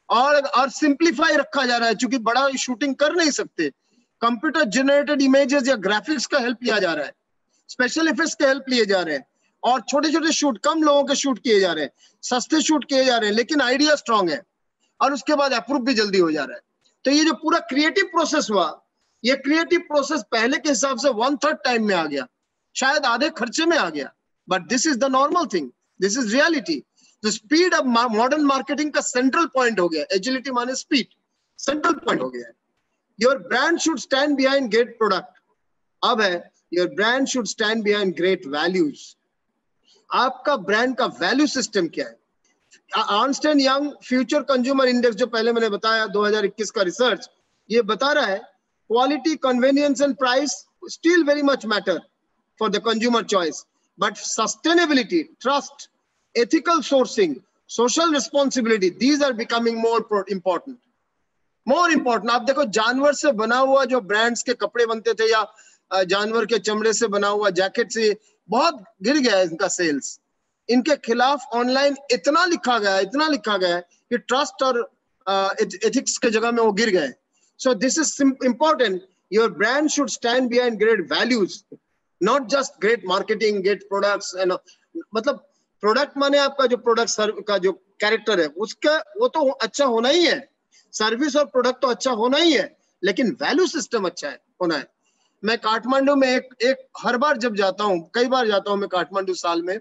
और सिंप्लीफाई रखा जा रहा है। क्योंकि बड़ा शूटिंग कर नहीं सकते, कंप्यूटर जनरेटेड इमेजेस या ग्राफिक्स का हेल्प लिया जा रहा है, स्पेशल इफेक्ट्स का हेल्प लिए जा रहे हैं, और छोटे छोटे शूट, कम लोगों के शूट किए जा रहे हैं, सस्ते शूट किए जा रहे हैं, लेकिन आइडिया स्ट्रांग है, और उसके बाद अप्रूव भी जल्दी हो जा रहा है। तो ये जो पूरा क्रिएटिव प्रोसेस हुआ, ये क्रिएटिव प्रोसेस पहले के हिसाब से 1/3 टाइम में आ गया, शायद आधे खर्चे में आ गया, but this is the normal thing, this is reality. तो स्पीड अब मॉडर्न मार्केटिंग का सेंट्रल पॉइंट हो गया। एजिलिटी माने स्पीड, सेंट्रल पॉइंट हो गया है। Your brand should stand behind great product. अब है, your brand should stand behind great values. आपका ब्रांड का वैल्यू सिस्टम क्या है? Ernst and young future consumer index, जो पहले मैंने बताया 2021 का रिसर्च, ये बता रहा है quality, convenience and price still very much matter for the consumer choice, but sustainability, trust, ethical sourcing, social responsibility, these are becoming more important. आप देखो, जानवर से बना हुआ जो ब्रांड्स के कपड़े बनते थे, या जानवर के चमड़े से बना हुआ जैकेट, से बहुत गिर गया है इनका सेल्स। इनके खिलाफ ऑनलाइन इतना लिखा गया है कि ट्रस्ट और एथिक्स के जगह में वो गिर गए। सो this is important. Your brand should stand behind great values, not just great marketing, great products. मतलब प्रोडक्ट माने आपका जो प्रोडक्ट का जो कैरेक्टर है, उसका वो तो अच्छा होना ही है, सर्विस और प्रोडक्ट तो अच्छा होना ही है, लेकिन वैल्यू सिस्टम अच्छा होना है। मैं काठमांडू में एक हर बार जब जाता हूँ, कई बार जाता हूँ मैं काठमांडू साल में,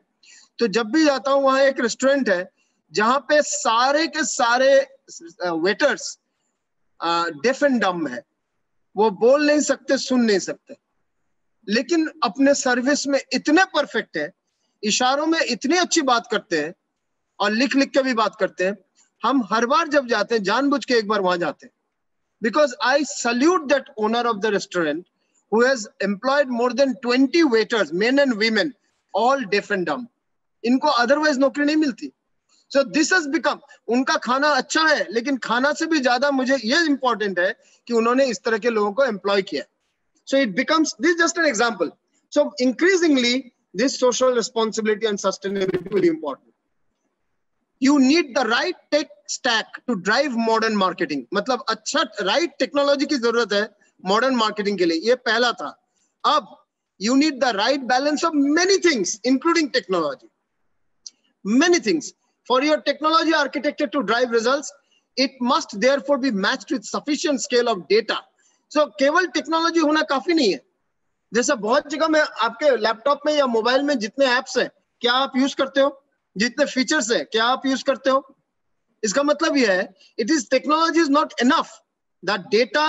तो जब भी जाता हूँ वहां एक रेस्टोरेंट है जहां पे सारे के सारे वेटर्स डेफ एंड डम्ब है, वो बोल नहीं सकते, सुन नहीं सकते, लेकिन अपने सर्विस में इतने परफेक्ट है, इशारों में इतनी अच्छी बात करते हैं, और लिख लिख के भी बात करते हैं। हम हर बार जब जाते हैं, जानबूझ के एक बार वहां जाते हैं, because I salute that owner of the restaurant who has employed more than 20 waiters, men and women, all deaf and dumb. इनको अदरवाइज नौकरी नहीं मिलती। सो दिस हैज बिकम, उनका खाना अच्छा है, लेकिन खाना से भी ज्यादा मुझे ये इंपॉर्टेंट है कि उन्होंने इस तरह के लोगों को एम्प्लॉय किया। So it becomes, this just an example. So increasingly this social responsibility and sustainability will be important. You need the right tech stack to drive modern marketing. मतलब अच्छा right technology की जरूरत है modern marketing के लिए, ये पहला था। अब you need the right balance of many things, including technology. Many things. For your technology architecture to drive results, it must therefore be matched with sufficient scale of data. So केवल technology होना काफी नहीं है। जैसा बहुत जगह में आपके लैपटॉप में या मोबाइल में जितने एप्स हैं, क्या आप यूज करते हो? जितने फीचर्स हैं, क्या आप यूज करते हो? इसका मतलब यह है, it is technology is not enough, the data,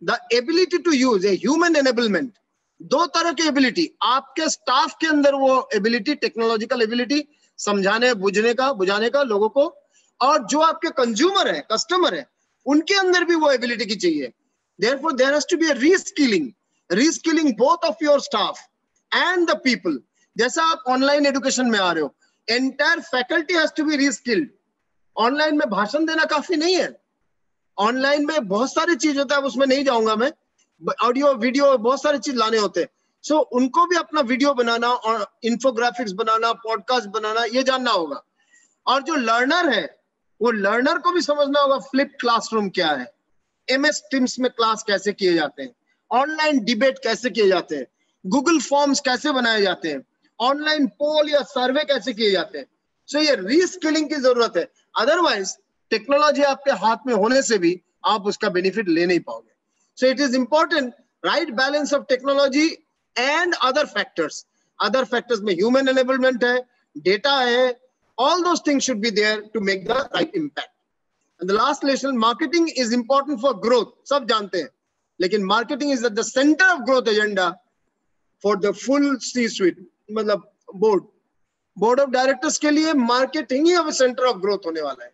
the ability to use, a human enablement. 2 तरह की एबिलिटी, आपके स्टाफ के अंदर वो एबिलिटी, टेक्नोलॉजिकल एबिलिटी, समझाने बुझाने का लोगों को, और जो आपके कंज्यूमर है, कस्टमर है, उनके अंदर भी वो एबिलिटी की चाहिए। Therefore, there has to be a reskilling both of your staff and the people. जैसा आप ऑनलाइन एजुकेशन में आ रहे हो, entire faculty has to be reskilled. Online में भाषण देना काफी नहीं है, ऑनलाइन में बहुत सारी चीज होता है, उसमें नहीं जाऊंगा मैं, ऑडियो वीडियो बहुत सारी चीज लाने होते हैं। सो उनको भी अपना वीडियो बनाना और इन्फोग्राफिक्स बनाना, पॉडकास्ट बनाना, ये जानना होगा। और जो लर्नर है, वो लर्नर को भी समझना होगा फ्लिप क्लासरूम क्या है, MS Teams में क्लास कैसे किए जाते हैं, ऑनलाइन डिबेट कैसे किए जाते हैं, गूगल फॉर्म्स कैसे बनाए जाते हैं, ऑनलाइन पोल या सर्वे कैसे किए जाते हैं। सो ये रीस्किलिंग की जरूरत है, अदरवाइज टेक्नोलॉजी आपके हाथ में होने से भी आप उसका बेनिफिट ले नहीं पाओगे। So it is important right balance of technology and other factors. Other factors में ह्यूमन एनेबलमेंट है, डेटा है, all those things should be there to make the right impact. And the last lesson, marketing is important for growth. सब जानते हैं, लेकिन marketing is at the center of growth agenda for the full C-suite, मतलब board of directors के लिए marketing ही अब center of growth होने वाला है.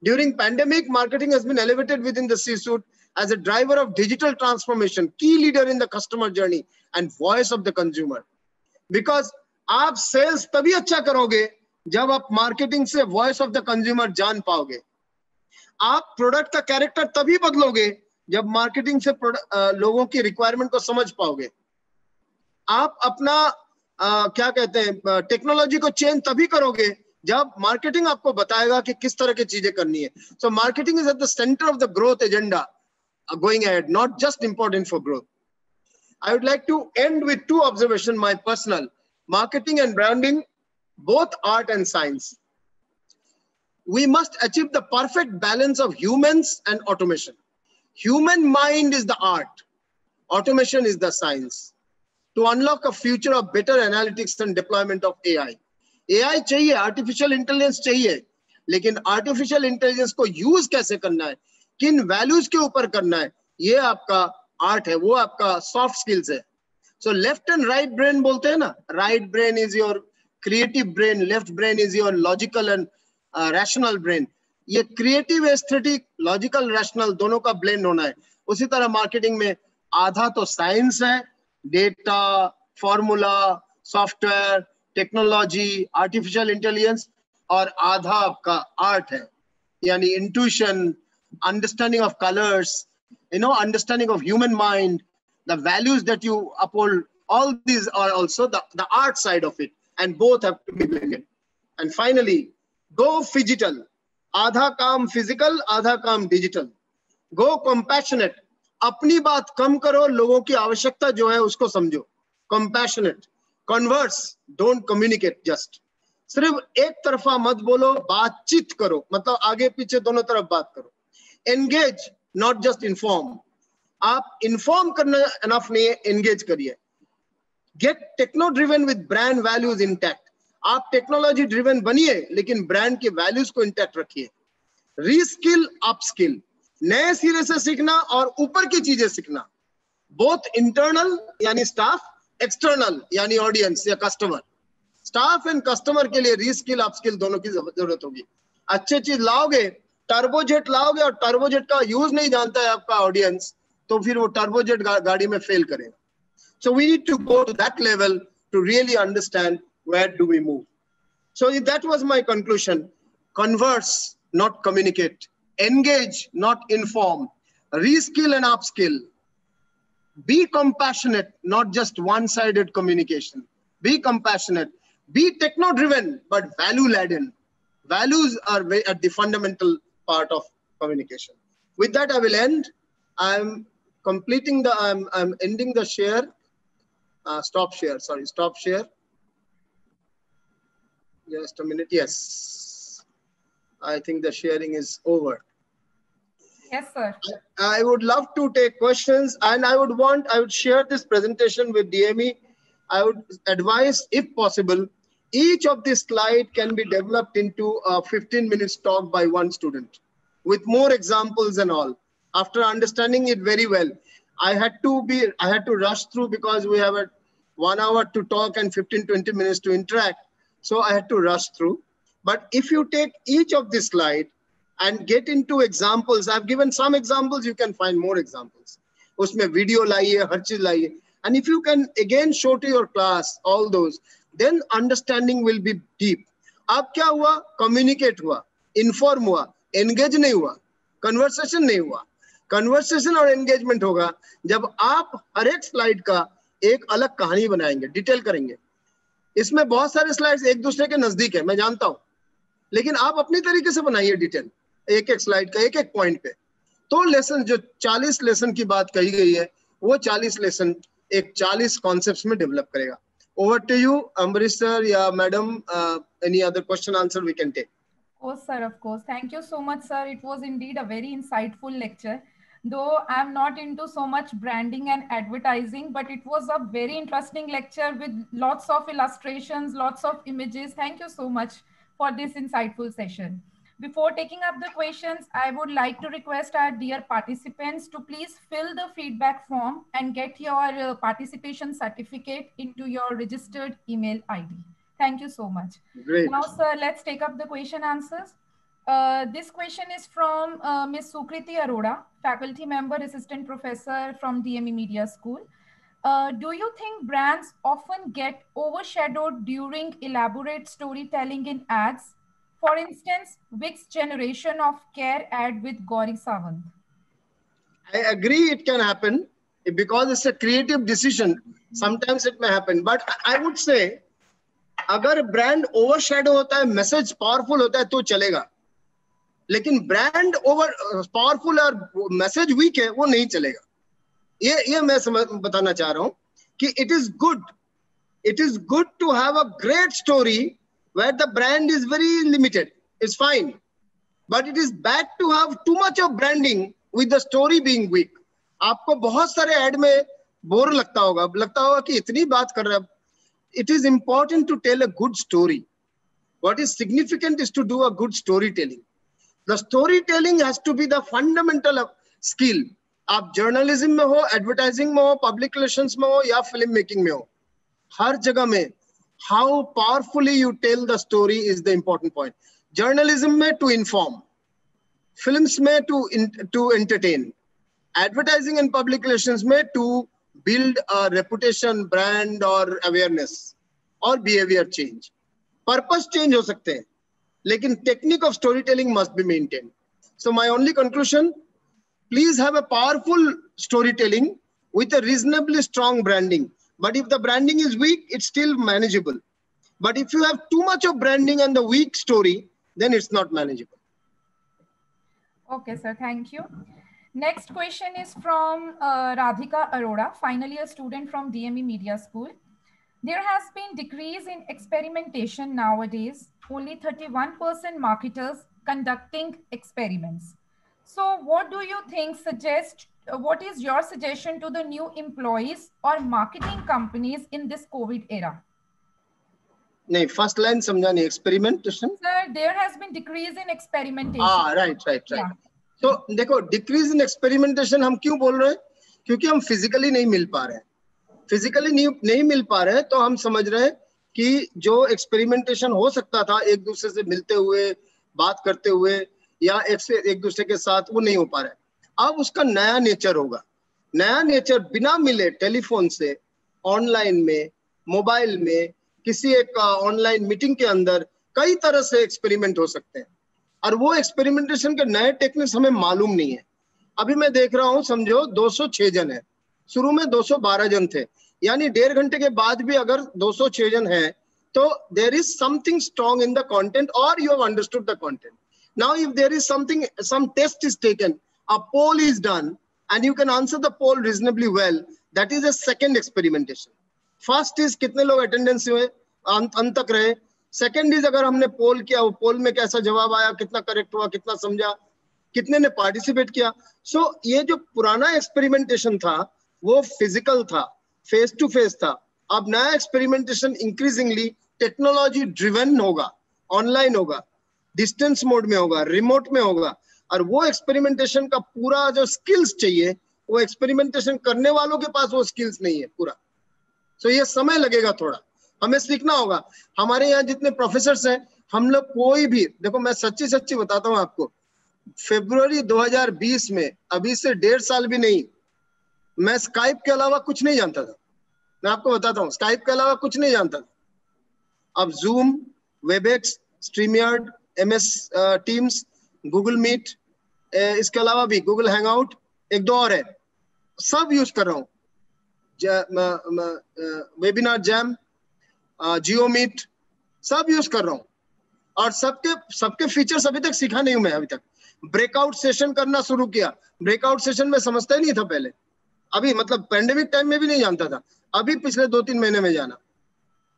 During pandemic, marketing has been elevated within the C-suite as a driver of digital transformation, key leader in the customer journey and voice of the consumer. Because आप sales तभी अच्छा करोगे जब आप marketing से वॉइस ऑफ द कंज्यूमर जान पाओगे। आप प्रोडक्ट का कैरेक्टर तभी बदलोगे जब मार्केटिंग से लोगों की रिक्वायरमेंट को समझ पाओगे। आप अपना क्या कहते हैं टेक्नोलॉजी को चेंज तभी करोगे जब मार्केटिंग आपको बताएगा कि किस तरह की चीजें करनी है। So marketing is at the centre of the growth agenda going ahead, not just important for growth. I would like to end with two observation my personal. Marketing and branding, both art and science. We must achieve the perfect balance of humans and automation. Human mind is the art. Automation is the science. To unlock a future of better analytics and deployment of AI. AI चाहिए, artificial intelligence चाहिए, लेकिन artificial intelligence को use कैसे करना है, किन values के ऊपर करना है, ये आपका art है, वो आपका soft skills है. So left and right brain बोलते हैं ना, right brain is your creative brain, left brain is your logical and rational brain. ये creative, aesthetic, logical, rational दोनों का blend होना है। उसी तरह marketing में आधा तो science है, data, formula, software, technology, artificial intelligence, और आधा आपका art है, यानी intuition, understanding of colors, understanding of human mind, the values that you uphold, all these are also the art side of it. And both have to be blended. And finally, go phygital. आधा काम physical, आधा काम digital. Go compassionate. अपनी बात कम करो, लोगों की आवश्यकता जो है उसको समझो. Compassionate. Converse. Don't communicate just. सिर्फ एक तरफा मत बोलो, बातचीत करो, मतलब आगे पीछे दोनों तरफ बात करो. Engage, not just inform. आप inform करना enough नहीं है, engage करिए. Get techno driven with brand values intact. आप टेक्नोलॉजी ड्रिवन बनिए लेकिन ब्रांड के वैल्यूज को इंटैक्ट रखिए. रीस्किल, अपस्किल, नए सिरे से सीखना और ऊपर की चीजें सीखना. बोथ इंटरनल यानी स्टाफ, एक्सटर्नल यानी ऑडियंस या कस्टमर. स्टाफ एंड कस्टमर के लिए रीस्किल, अपस्किल दोनों की जरूरत होगी. अच्छी चीज लाओगे, टर्बोजेट लाओगे और टर्बोजेट का यूज नहीं जानता है आपका ऑडियंस, तो फिर वो टर्बोजेट गाड़ी में फेल करेगा. So we need to go to that level to really understand where do we move. So that was my conclusion. Converse, not communicate. Engage, not inform. Reskill and upskill. Be compassionate, not just one-sided communication. Be compassionate. Be techno-driven, but value-laden. Values are at the fundamental part of communication. With that, I will end. I'm ending the share. Stop share. Just a minute. Yes. I think the sharing is over.
Yes, sir.
I would love to take questions, and I would share this presentation with DME. I would advise, if possible, each of these slides can be developed into a 15-minute talk by one student with more examples and all. After understanding it very well, I had to rush through because we have a 1 hour to talk and 15-20 minutes to interact. So I had to rush through. But if you take each of this slide and get into examples, I've given some examples, you can find more examples. Usme video laiye, har cheez laiye. And if you can again show to your class all those, then understanding will be deep. Ab kya hua? Communicate hua, inform hua, engage nahi hua, conversation nahi hua. Conversation और engagement होगा जब आप हर एक slide का एक अलग कहानी बनाएंगे, डिटेल करेंगे. इसमें बहुत सारे स्लाइड्स एक दूसरे के नजदीक है, मैं जानता हूं, लेकिन आप अपनी तरीके से बनाइए डिटेल, एक एक स्लाइड का एक एक पॉइंट पे. तो लेसन जो 40 लेसन की बात कही गई है वो 40 लेसन एक 40 कॉन्सेप्ट्स में डेवलप करेगा. Over to you, Ambrish sir, yeah, madam. Any other question answer we can take?
Of course, sir. Of course. Thank you so much, sir. It was indeed a very insightful lecture. Though I'm not into so much branding and advertising, but it was a very interesting lecture with lots of illustrations, lots of images. Thank you so much for this insightful session. Before taking up the questions, I would like to request our dear participants to please fill the feedback form and get your participation certificate into your registered email ID. Thank you so much.
Great.
Now, sir, let's take up the question answers. This question is from Ms. Sukriti Arora, faculty member, assistant professor from DME Media School. Do you think brands often get overshadowed during elaborate storytelling in ads? For instance, Vic's generation of care ad with Gauri Sawant.
I agree it can happen because it's a creative decision. Sometimes it may happen, but I would say अगर brand overshadow होता है, message powerful होता है तो चलेगा, लेकिन brand over powerful और message week है वो नहीं चलेगा. ये मैं बताना चाह रहा हूं कि it is good to have a great story where the brand is very limited. It's fine, but it is bad to have too much of branding with the story being weak. आपको बहुत सारे add में bore लगता होगा कि इतनी बात कर रहा है. It is important to tell a good story. What is significant is to do a good storytelling. The storytelling has to be the fundamental skill. आप जर्नलिज्म में हो, एडवर्टाइजिंग में हो, पब्लिक रिलेशंस में हो या फिल्म मेकिंग में हो, हर जगह में how powerfully you tell the story is the important point. Journalism में to inform, films में to entertain, advertising and public relations में to build a reputation, brand or awareness or behavior change. Purpose change हो सकते हैं, लेकिन technique of storytelling must be maintained. So my only conclusion, please have a powerful storytelling with a reasonably strong branding. But if the branding is weak, it's still manageable. But if you have too much of branding and the weak story, then it's not manageable.
Okay, sir. Thank you. Next question is from Radhika Arora, finally a student from DME Media School. There has been decrease in experimentation nowadays. Only 31% marketers conducting experiments. So what do you think what is your suggestion to the new employees or marketing companies in this COVID era?
नहीं, first line समझा नहीं, experimentation.
Sir, there has been decrease in experimentation.
Right.
Yeah.
So देखो, decrease in experimentation हम क्यों बोल रहे हैं? क्योंकि हम physically नहीं मिल पा रहे हैं. Physically नहीं मिल पा रहे हैं तो हम समझ रहे हैं कि जो experimentation हो सकता था एक दूसरे से मिलते हुए, बात करते हुए या एक दूसरे के साथ, वो नहीं हो पा रहा है. अब उसका नया नेचर होगा. नया नेचर बिना मिले टेलीफोन से, ऑनलाइन में, मोबाइल में, किसी एक ऑनलाइन मीटिंग के अंदर कई तरह से एक्सपेरिमेंट हो सकते हैं. और वो एक्सपेरिमेंटेशन के नए टेक्निक्स हमें मालूम नहीं है. अभी मैं देख रहा हूं, समझो 206 जन है, शुरू में 212 जन थे, यानी 1.5 घंटे के बाद भी अगर 206 जन है तो there is something strong in the content और you have understood the content. Now if there is something, some test is taken, a poll is done and you can answer the poll reasonably well, that is a second experimentation. First is कितने लोग attendance हुए, अंत तक रहे. Second is अगर हमने poll किया, वो poll में कैसा जवाब आया, कितना correct हुआ, कितना समझा, कितने ने participate किया. So ये जो पुराना experimentation था वो physical था, face to face था. अब नया experimentation increasingly technology driven होगा, online होगा, distance mode में होगा, remote में होगा. और वो एक्सपेरिमेंटेशन का पूरा जो स्किल्स चाहिए, वो एक्सपेरिमेंटेशन करने वालों के पास वो स्किल्स नहीं है पूरा. सो ये समय लगेगा, थोड़ा हमें सीखना होगा. हमारे यहाँ जितने प्रोफेसर्स हैं, हम लोग कोई भी, देखो मैं सच्ची बताता हूँ आपको, फरवरी 2020 में, अभी से 1.5 साल भी नहीं, मैं स्काइप के अलावा कुछ नहीं जानता था. मैं आपको बताता हूँ, स्काइप के अलावा कुछ नहीं जानता था. अब Zoom, Webex, StreamYard, MS Teams, Google Meet, इसके अलावा भी गूगल हैंगआउट, 1-2 और है, सब यूज कर रहा हूँ. वेबिनार जैम, जियो मीट, सब यूज कर रहा हूँ. और सबके फीचर्स अभी तक सीखा नहीं हूं मैं। अभी तक ब्रेकआउट सेशन करना शुरू किया। ब्रेकआउट सेशन में समझता ही नहीं था पहले, अभी मतलब पैंडेमिक टाइम में भी नहीं जानता था, अभी पिछले 2-3 महीने में जाना।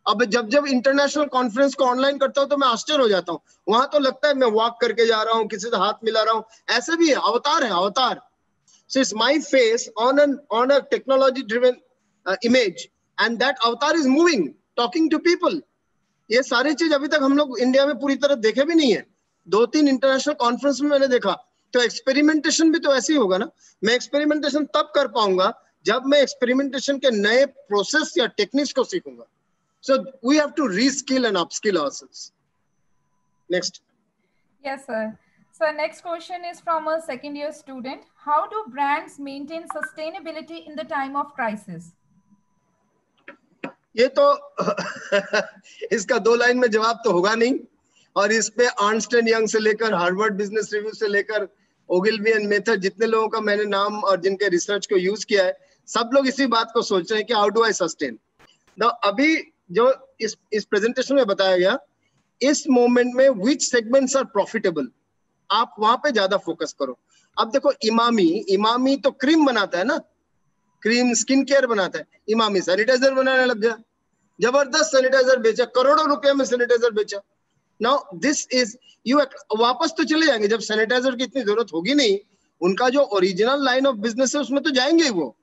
अब जब इंटरनेशनल कॉन्फ्रेंस को ऑनलाइन करता हूं तो मैं आश्चर्य हो जाता हूं। वहां तो लगता है मैं वॉक करके जा रहा हूं, किसी से हाथ मिला रहा हूं, ऐसे भी है, अवतार है, अवतार। So it's my face on a technology driven image and that avatar is moving, talking to people. ये सारी चीज अभी तक हम लोग इंडिया में पूरी तरह देखे भी नहीं है। 2-3 इंटरनेशनल कॉन्फ्रेंस में मैंने देखा। तो एक्सपेरिमेंटेशन भी तो ऐसे ही होगा ना। मैं एक्सपेरिमेंटेशन तब कर पाऊंगा जब मैं एक्सपेरिमेंटेशन के नए प्रोसेस या टेक्निक्स को सीखूंगा। So we have to reskill and upskill ourselves. Next.
Yes, sir. So next question is from a second year student. How do brands maintain sustainability in the time of crisis?
ये तो इसका 2 line में जवाब तो होगा नहीं, और इस पे अर्नस्ट एंड यंग से लेकर हार्वर्ड बिजनेस रिव्यू से लेकर ओगिलवी एंड मेथड, जितने लोगों का मैंने नाम और जिनके रिसर्च को यूज किया है, सब लोग इसी बात को सोच रहे हैं कि हाउ डू आई सस्टेन। अभी जो इस प्रेजेंटेशन में बताया गया, इस मोमेंट में विच सेगमेंट्स आर प्रॉफिटेबल, आप वहां पे ज्यादा फोकस करो। अब देखो इमामी तो क्रीम बनाता है ना, क्रीम स्किन केयर बनाता है। इमामी सैनिटाइजर बनाने लग गया, जबरदस्त सैनिटाइजर बेचा, करोड़ों रुपए में सैनिटाइजर बेचा। नाउ दिस इज यू, वापस तो चले जाएंगे जब सैनिटाइजर की इतनी जरूरत होगी नहीं। उनका जो ओरिजिनल लाइन ऑफ बिजनेस है उसमें तो जाएंगे ही, वो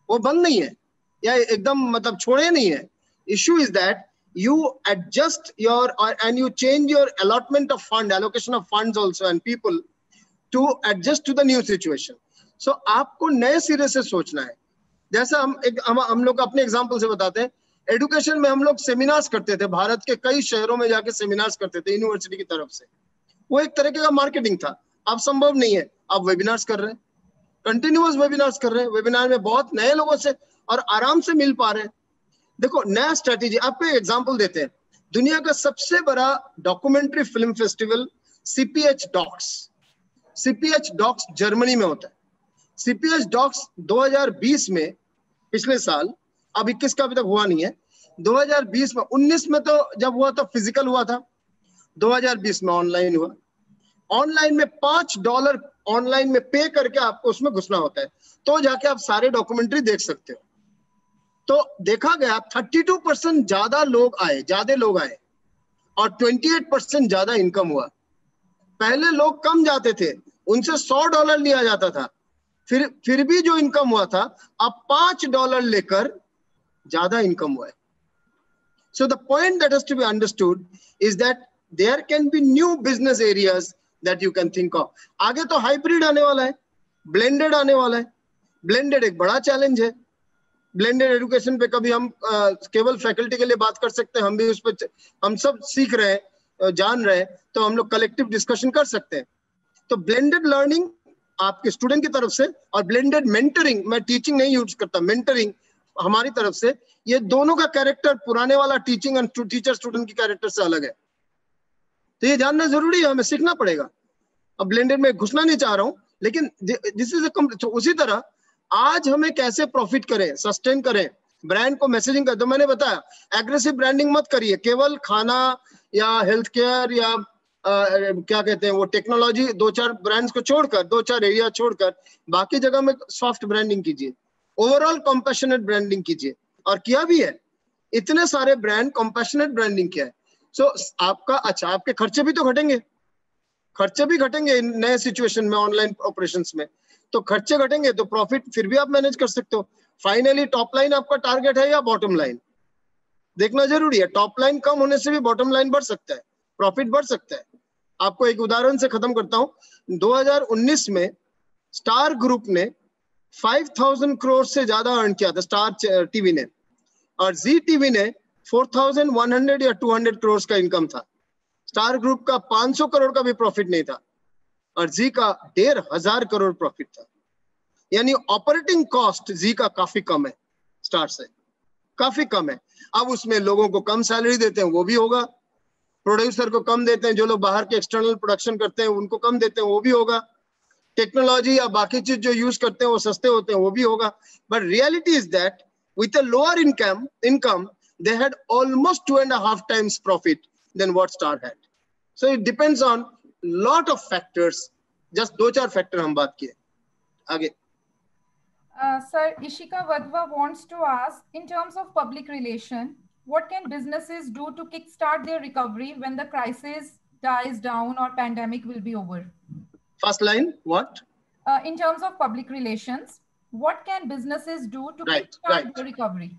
बंद नहीं है या एकदम मतलब छोड़े नहीं है। issue is that you adjust your and you change your allotment of fund, allocation of funds also and people to adjust to the new situation. So आपको नए सिरे से सोचना है। जैसा हम लोग अपने एग्जांपल से बताते हैं, एजुकेशन में हम लोग सेमिनार्स करते थे, भारत के कई शहरों में जाके सेमिनार्स करते थे यूनिवर्सिटी की तरफ से। वो एक तरीके का मार्केटिंग था। अब संभव नहीं है, आप वेबिनार्स कर रहे हैं, कंटिन्यूअस वेबिनार्स कर रहे हैं, वेबिनार में बहुत नए लोगों से और आराम से मिल पा रहे हैं। देखो नया स्ट्रेटेजी, आपको एग्जांपल देते हैं। दुनिया का सबसे बड़ा documentary film festival CPH Docs Germany में होता है। सीपीएच डॉक्स 2020 में, पिछले साल, अब 21 का अभी तक हुआ नहीं है, 2020 में, 19 में तो जब हुआ था फिजिकल हुआ था, 2020 में ऑनलाइन हुआ। ऑनलाइन में $5 ऑनलाइन में पे करके आपको उसमें घुसना होता है, तो जाके आप सारे डॉक्यूमेंट्री देख सकते हो। तो देखा गया 32% ज्यादा लोग आए और 28% ज्यादा इनकम हुआ। पहले लोग कम जाते थे, उनसे $100 लिया जाता था, फिर भी जो इनकम हुआ था, अब $5 लेकर ज्यादा इनकम हुआ है। So the point that has to be understood is that there can be new business areas that you can think of. आगे तो हाइब्रिड आने वाला है, ब्लेंडेड आने वाला है। ब्लेंडेड एक बड़ा चैलेंज है। ब्लेंडेड एजुकेशन पे कभी हम केवल फैकल्टी के लिए बात कर सकते हैं, हम भी उस पर, हम सब सीख रहे हैं, जान रहे हैं, तो हम लोग कलेक्टिव डिस्कशन कर सकते हैं। तो ब्लेंडेड लर्निंग आपके स्टूडेंट की तरफ से और ब्लेंडेड मेंटरिंग, मैं टीचिंग नहीं यूज करता, मेंटरिंग हमारी तरफ से, ये दोनों का कैरेक्टर पुराने वाला टीचिंग एंड टीचर स्टूडेंट की कैरेक्टर से अलग है। तो ये जानना जरूरी है, हमें सीखना पड़ेगा। अब ब्लेंडेड में घुसना नहीं चाह रहा हूं, लेकिन दिस इज तो उसी तरह आज हमें कैसे प्रॉफिट करें, सस्टेन करें, ब्रांड को मैसेजिंग कर। तो मैंने बताया एग्रेसिव ब्रांडिंग मत करिए, केवल खाना या हेल्थ केयर या क्या कहते हैं वो टेक्नोलॉजी, 2-4 ब्रांड्स को छोड़कर, 2-4 एरिया छोड़कर बाकी जगह में सॉफ्ट ब्रांडिंग कीजिए, ओवरऑल कंपैशनेट ब्रांडिंग कीजिए। और किया भी है, इतने सारे ब्रांड कंपैशनेट ब्रांडिंग किया है। सो आपका आपके खर्चे भी तो घटेंगे, नए सिचुएशन में, ऑनलाइन ऑपरेशंस में तो खर्चे घटेंगे, तो प्रॉफिट फिर भी आप मैनेज कर सकते हो। फाइनली टॉप लाइन आपका टारगेट है या बॉटम लाइन, देखना जरूरी है। टॉप लाइन कम होने से भी बॉटम लाइन बढ़ सकता है, प्रॉफिट बढ़ सकता है। आपको एक उदाहरण से खत्म करता हूं। 2019 में स्टार ग्रुप ने 5000 करोड़ से ज्यादा अर्न किया था, स्टार टीवी ने, और जी टीवी ने 4100 या 200 करोड़ का इनकम था। स्टार ग्रुप का 500 करोड़ का भी प्रॉफिट नहीं था और जी का 1500 करोड़ प्रॉफिट था। यानी ऑपरेटिंग कॉस्ट जी का काफी कम है, स्टार से काफी कम है। अब उसमें लोगों को कम सैलरी देते हैं, वो भी होगा, प्रोड्यूसर को कम देते हैं, जो लोग बाहर के एक्सटर्नल प्रोडक्शन करते हैं उनको कम देते हैं, वो भी होगा, टेक्नोलॉजी या बाकी चीज जो यूज करते हैं वो सस्ते होते हैं, वो भी होगा। But reality is that with a lower income they had almost 2.5 times profit than what Star had. So it depends on lot of factors. Just 2-4 factor हम बात किए. आगे.
Sir, Ishika Vadva wants to ask, in terms of public relation, what can businesses do to kickstart their recovery when the crisis dies down or pandemic will be over?
First line, what?
In terms of public relations, what can businesses do to kickstart the recovery?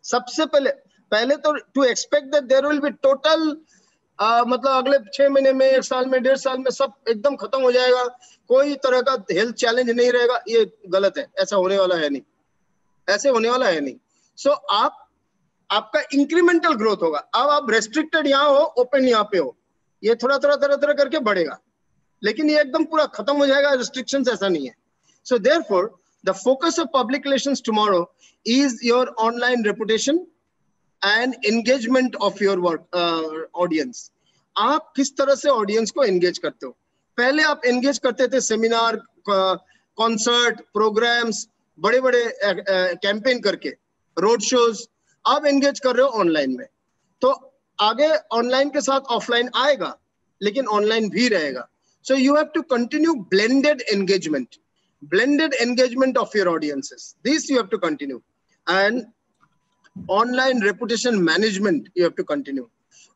सबसे पहले तो to expect that there will be total मतलब अगले 6 महीने में, 1 साल में, 1.5 साल में सब एकदम खत्म हो जाएगा, कोई तरह का हेल्थ चैलेंज नहीं रहेगा, ये गलत है. ऐसा होने वाला है नहीं, ऐसे होने वाला है नहीं. सो आपका इंक्रीमेंटल ग्रोथ होगा. अब आप रेस्ट्रिक्टेड यहाँ हो, ओपन यहाँ पे हो, ये थोड़ा करके बढ़ेगा, लेकिन ये एकदम पूरा खत्म हो जाएगा. रिस्ट्रिक्शंस ऐसा नहीं है. So therefore the focus of public relations tomorrow is your online reputation and engagement of your work audience. आप किस तरह से ऑडियंस को एंगेज करते हो? पहले आप एंगेज करते थे सेमिनार, कॉन्सर्ट, प्रोग्राम्स, बड़े कैंपेन करके, रोड शोज. आप एंगेज कर रहे हो ऑनलाइन में. तो आगे ऑनलाइन के साथ ऑफलाइन आएगा, लेकिन ऑनलाइन भी रहेगा. So you have to continue blended engagement of your audiences. This you have to continue. And online reputation management you have to continue.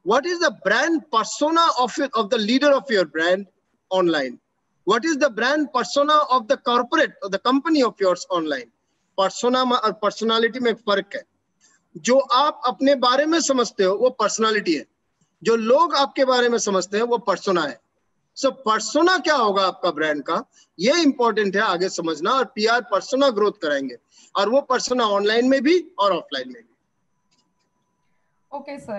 What is the brand persona of the leader of your brand online? What is the brand persona of the corporate or the company of yours online? Persona और personality में एक फर्क है. जो आप अपने बारे में समझते हो वो पर्सनालिटी है, जो लोग आपके बारे में समझते हैं वो पर्सोना है. सो पर्सोना क्या होगा आपका ब्रांड का, ये इंपॉर्टेंट है आगे समझना. और पीआर पर्सोना ग्रोथ कराएंगे, और वो पर्सोना ऑनलाइन में भी और ऑफलाइन में भी.
Okay, sir.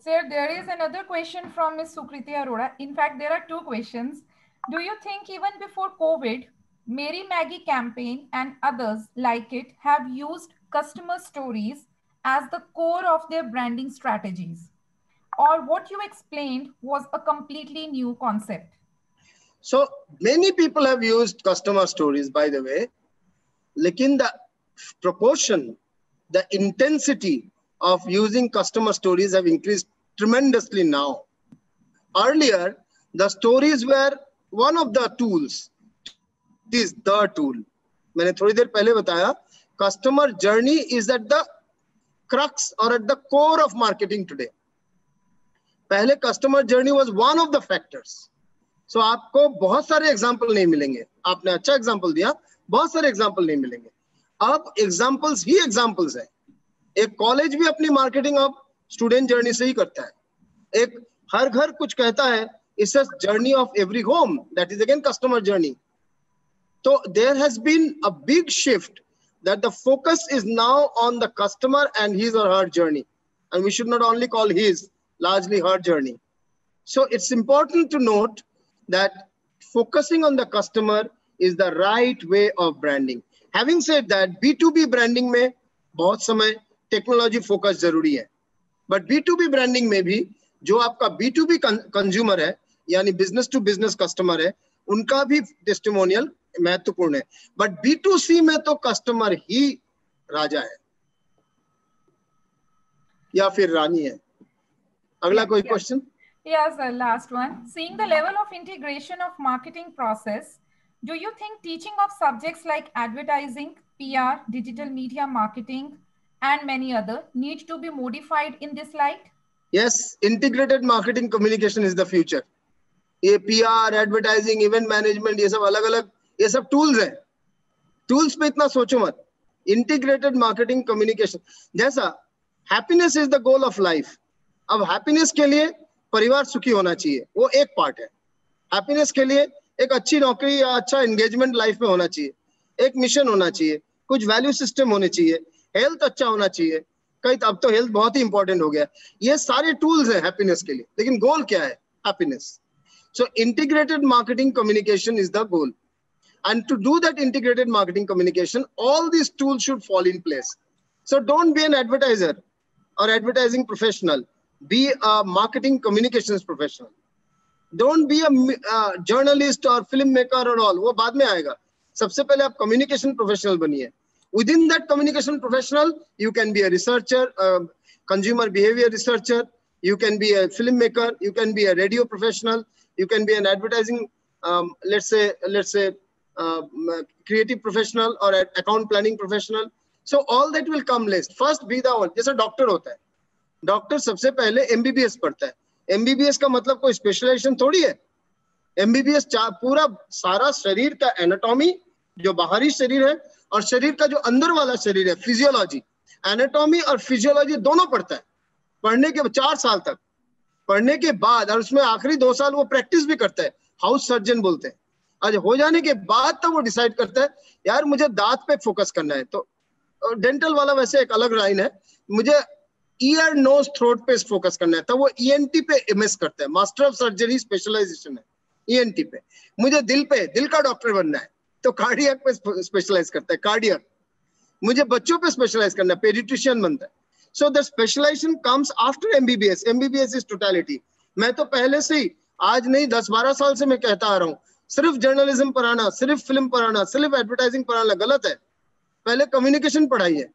Sir, there is another question from Ms. Sukriti Arora. In fact, there are 2 questions. Do you think even before COVID, Mary Maggie campaign and others like it have used customer stories as the core of their branding strategies? Or what you explained was a completely new concept?
So many people have used customer stories, by the way. Lekin the proportion, the intensity of using customer stories have increased tremendously now. Earlier, the stories were one of the tools. It is the tool. मैंने थोड़ी देर पहले बताया, customer journey is at the crux or at the core of marketing today. पहले customer journey was one of the factors. So आपको बहुत सारे example नहीं मिलेंगे. आपने अच्छा example दिया, बहुत सारे example नहीं मिलेंगे. अब examples ही examples हैं. एक कॉलेज भी अपनी मार्केटिंग अब स्टूडेंट जर्नी से ही करता है. एक हर घर कुछ कहता है, it's a journey of every home, that is again customer journey. तो there has been a big shift that the focus is now on the customer and his और her journey, and we should not only call his, largely her journey. So it's important to note that focusing on the customer is the right way of branding. Having said that, B2B branding में बहुत समय technology focus जरूरी है, but B2B branding में भी जो आपका B2B consumer है, यानी बिजनेस टू बिजनेस कस्टमर है, उनका भी टेस्टिमोनियल महत्वपूर्ण है. बट B2C में तो कस्टमर ही राजा है या फिर रानी है. अगला कोई question?
Yes, sir. Last one. Seeing the level of integration of marketing process, do you think teaching of subjects like advertising, PR, digital media marketing, and many other need to be modified in this light?
Yes, integrated marketing communication is the future. ये PR, advertising, event management, ये सब अलग-अलग, ये सब tools हैं. Tools पे इतना सोचो मत. Integrated marketing communication. जैसा happiness is the goal of life. अब happiness के लिए परिवार सुखी होना चाहिए, वो एक पार्ट है. Happiness के लिए एक अच्छी नौकरी या अच्छा engagement लाइफ में होना चाहिए, एक मिशन होना चाहिए, कुछ वैल्यू सिस्टम होने चाहिए, हेल्थ अच्छा होना चाहिए. कई अब तो हेल्थ बहुत ही इंपॉर्टेंट हो गया. ये सारे टूल्स हैं हैप्पीनेस के लिए, लेकिन गोल क्या है? Happiness. So integrated marketing communication is the goal, and to do that integrated marketing communication all this tools should fall in place. So don't be an advertiser और advertising professional, be a marketing communications professional. Don't be a journalist और film maker और all, वो बाद में आएगा. सबसे पहले आप कम्युनिकेशन प्रोफेशनल बनिए. Within that communication professional, you can be a researcher, a consumer behavior researcher, You can be a filmmaker, you can be a radio professional, you can be an advertising, let's say creative professional or an account planning professional. So all that will come list. First be the one. जैसा doctor होता है, doctor सबसे पहले MBBS पढ़ता है. MBBS का मतलब कोई स्पेशलाइजेशन थोड़ी है. MBBS पूरा सारा शरीर का एनाटॉमी, जो बाहरी शरीर है, और शरीर का जो अंदर वाला शरीर है, फिजियोलॉजी, एनाटॉमी और फिजियोलॉजी दोनों पढ़ता है. पढ़ने के 4 साल तक पढ़ने के बाद, और उसमें आखिरी 2 साल वो प्रैक्टिस भी करता है, हाउस सर्जन बोलते हैं. आज हो जाने के बाद तब वो डिसाइड करता है यार मुझे दांत पे फोकस करना है. तो डेंटल वाला वैसे एक अलग लाइन है, मुझे ईयर नोज थ्रोट पे फोकस करना है, तब वो ENT पे MS करता है. मास्टर ऑफ सर्जरी स्पेशलाइजेशन है ENT पे. मुझे दिल का डॉक्टर बनना है तो कार्डियक पे स्पेशलाइज करता है, कार्डियक. मुझे बच्चों पे स्पेशलाइज करना है, पेडिट्रिशियन बनता है. So the specialization comes after MBBS. MBBS is totality. मैं तो पहले से ही, आज नहीं 10-12 साल से मैं कहता आ रहा हूँ, सिर्फ जर्नलिज्म पढ़ाना, सिर्फ फिल्म पढ़ाना, सिर्फ एडवर्टाइजिंग पढ़ाना गलत है. पहले कम्युनिकेशन पढ़ाइए.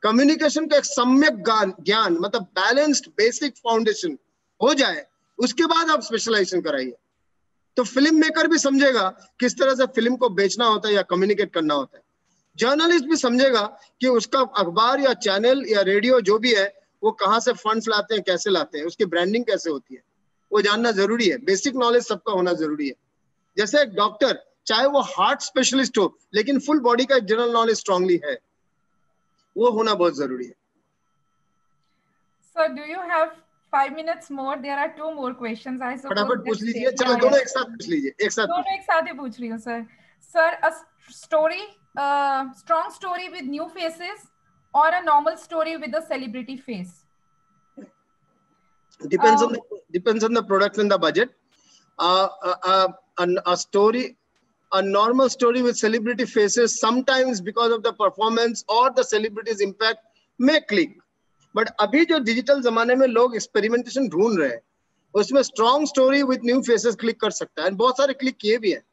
कम्युनिकेशन का एक सम्यक ज्ञान, मतलब बैलेंस्ड बेसिक फाउंडेशन हो जाए, उसके बाद आप स्पेशलाइजेशन कराइए. तो फिल्म मेकर भी समझेगा किस तरह से फिल्म को बेचना होता है या कम्युनिकेट करना होता है. जर्नलिस्ट भी समझेगा कि उसका अखबार या चैनल या रेडियो जो भी है वो कहाँ से फंड्स लाते हैं, कैसे लाते हैं, उसकी ब्रांडिंग कैसे होती है, वो जानना जरूरी है. बेसिक नॉलेज सबका होना जरूरी है. जैसे एक डॉक्टर, चाहे वो हार्ट स्पेशलिस्ट हो, लेकिन फुल बॉडी का जनरल नॉलेज स्ट्रांगली है, वो होना बहुत जरूरी है.
Sir, do you have 5 minutes more? There are 2 more questions. I suppose.
फटाफट पूछ लीजिए. चलो दोनों एक साथ पूछ लीजिए.
दोनों एक साथ ही पूछ रही हूँ sir. Sir, a story, strong story with new faces or a normal story with a celebrity face?
Depends on the product and the budget. A normal story with celebrity faces, sometimes because of the performance or the celebrity's impact, may click. But अभी जो digital जमाने में लोग experimentation ढूंढ रहे हैं, उसमें strong story with new faces click कर सकता है. बहुत सारे क्लिक किए भी हैं.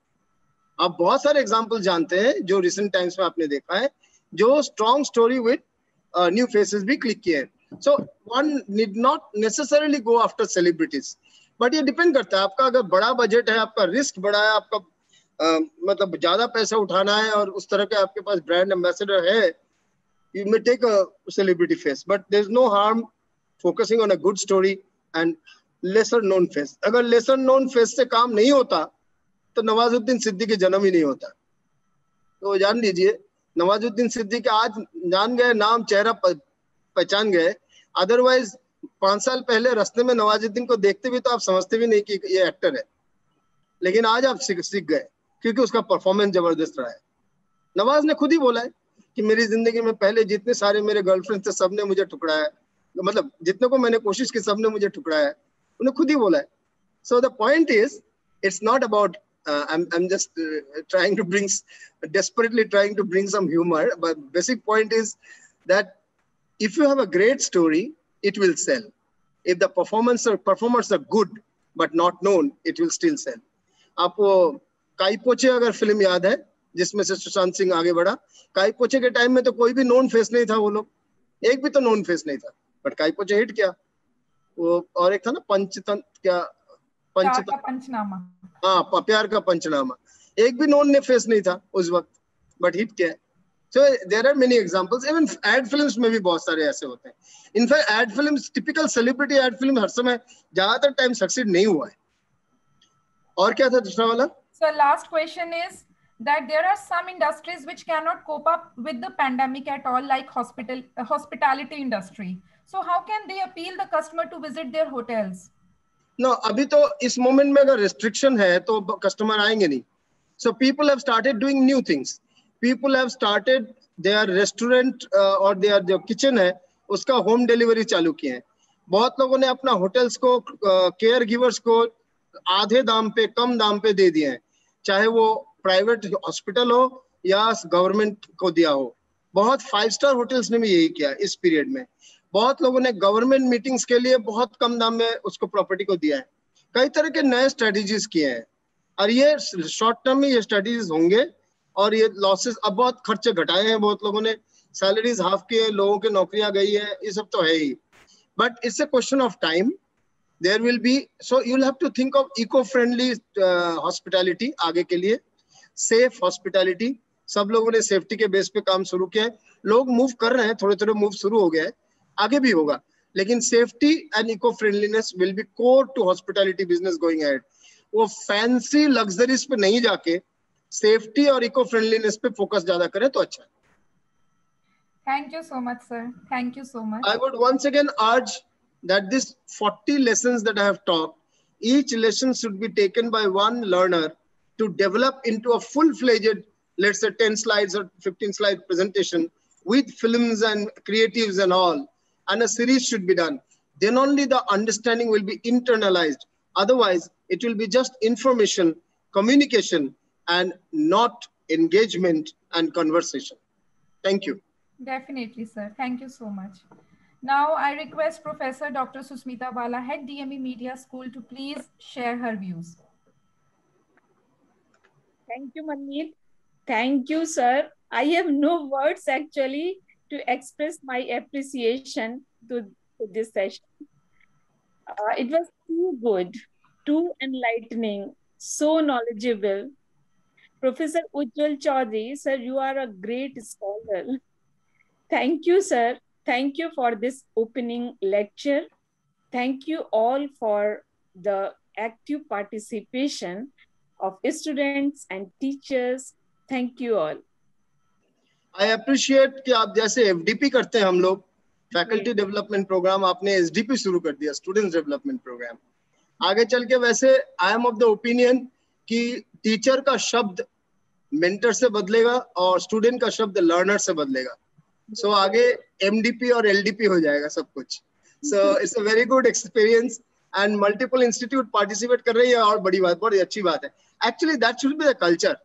आप बहुत सारे एग्जाम्पल जानते हैं जो रिसेंट टाइम्स में आपने देखा है, जो strong story with new faces भी क्लिक किए हैं. So one need not necessarily go after celebrities, but ये डिपेंड करता है. आपका अगर बड़ा बजट है, आपका रिस्क बड़ा है, आपका मतलब ज्यादा पैसा उठाना है और उस तरह के आपके पास ब्रांड एम्बेसडर है, you may take a celebrity face, but there's no harm focusing on a good story and lesser known face. अगर lesser known face से काम नहीं होता तो नवाजुद्दीन सिद्दीकी जन्म ही नहीं होता. तो जान लीजिए, नवाजुद्दीन सिद्दीकी आज जान गए, नाम चेहरा पहचान गए. अदरवाइज 5 साल पहले रास्ते में नवाजुद्दीन को देखते भी तो आप समझते भी नहीं कि ये एक्टर है, लेकिन आज आप सीख गए क्योंकि उसका परफॉर्मेंस जबरदस्त रहा है. नवाज ने खुद ही बोला है कि मेरी जिंदगी में पहले जितने सारे मेरे गर्लफ्रेंड थे सबने मुझे ठुकराया, मतलब जितने को मैंने कोशिश की सबने मुझे ठुकराया, उन्हें खुद ही बोला है. So the point is, it's not about I'm just desperately trying to bring some humor, but basic point is that if you have a great story, it will sell. If the performers are good but not known, it will still sell. आपको काई पोचे अगर film याद है जिसमें से सुशांत सिंह आगे बढ़ा, काई पोचे के टाइम में तो कोई भी नोन फेस नहीं था. वो लोग एक भी तो नोन फेस नहीं था, बट काई पोचे हिट किया. वो और एक था ना
पंचनामा,
हाँ, प्यार का पंचनामा, एक भी नोन फेस नहीं था उस वक्त, बट हिट किया. So there are many examples. Even ad films में भी बहुत सारे ऐसे होते हैं. In fact ad films, typical celebrity ad film हर समय ज्यादातर टाइम सक्सीड नहीं हुआ है. और क्या था दूसरा वाला?
So last question is that there are some industries which cannot cope up with the pandemic at all, like hospitality industry. So how can they appeal the customer to visit their hotels?
No, अभी तो इस moment में अगर restriction है तो customer आएंगे नहीं. So people have started doing new things. People have started their restaurant और their जो किचन है उसका होम डिलीवरी चालू किए हैं. बहुत लोगों ने अपना होटल्स को केयर गिवर्स को आधे दाम पे, कम दाम पे दे दिए हैं, चाहे वो प्राइवेट हॉस्पिटल हो या गवर्नमेंट को दिया हो. बहुत 5 स्टार होटल्स ने भी यही किया इस पीरियड में. बहुत लोगों ने गवर्नमेंट मीटिंग्स के लिए बहुत कम दाम में उसको प्रॉपर्टी को दिया है. कई तरह के नए स्ट्रेटेजीज किए हैं और ये शॉर्ट टर्म में ये स्ट्रेटेजीज होंगे. और ये लॉसेस, अब बहुत खर्चे घटाए हैं बहुत लोगों ने, सैलरीज हाफ किए, लोगों की नौकरियां गई है, ये सब तो है ही. but it's a question of time. There will be, so you'll have to think of eco-friendly hospitality आगे के लिए, safe hospitality. सब लोगों ने सेफ्टी के बेस पे काम शुरू किया है, लोग मूव कर रहे हैं, थोड़े थोड़े मूव शुरू हो गया है, आगे भी होगा, लेकिन safety and eco friendliness will be core to hospitality business going ahead. वो फैंसी लग्जरीज पे नहीं जाके सेफ्टी और इको फ्रेंडलीनेस पे फोकस ज्यादा करें तो अच्छा है.
Thank you so much, sir. Thank you so much.
I would once again urge that this 40 lessons that I have taught, each lesson should be taken by one learner to develop into a full-fledged, let's say 10 slides or 15 slide presentation with films and creatives and all, and a series should be done. Then only the understanding will be internalized. Otherwise, it will be just information, communication, and not engagement and conversation. Thank you.
Definitely, sir. Thank you so much. Now, I request Professor Dr. Susmita Bala, Head DME Media School, to please share her views.
Thank you, Manmeet. Thank you, sir. I have no words actually to express my appreciation to this session. It was too good, too enlightening, so knowledgeable. Professor Ujjwal Chaudhary, sir, you are a great scholar. Thank you, sir. Thank you for this opening lecture. Thank you all for the active participation of students and teachers. Thank you all.
I appreciate कि आप जैसे FDP करते हैं हम लोग, faculty development programme, आपने SDP शुरू कर दिया, स्टूडेंट्स डेवलपमेंट प्रोग्राम. आगे चल के वैसे I am of the opinion कि टीचर का शब्द मेंटर से बदलेगा और स्टूडेंट का शब्द लर्नर से बदलेगा. सो आगे MDP और LDP हो जाएगा सब कुछ. So it's a very good experience and multiple institute participate कर रही है और बड़ी बात, बड़ी अच्छी बात है. Actually that should be the culture.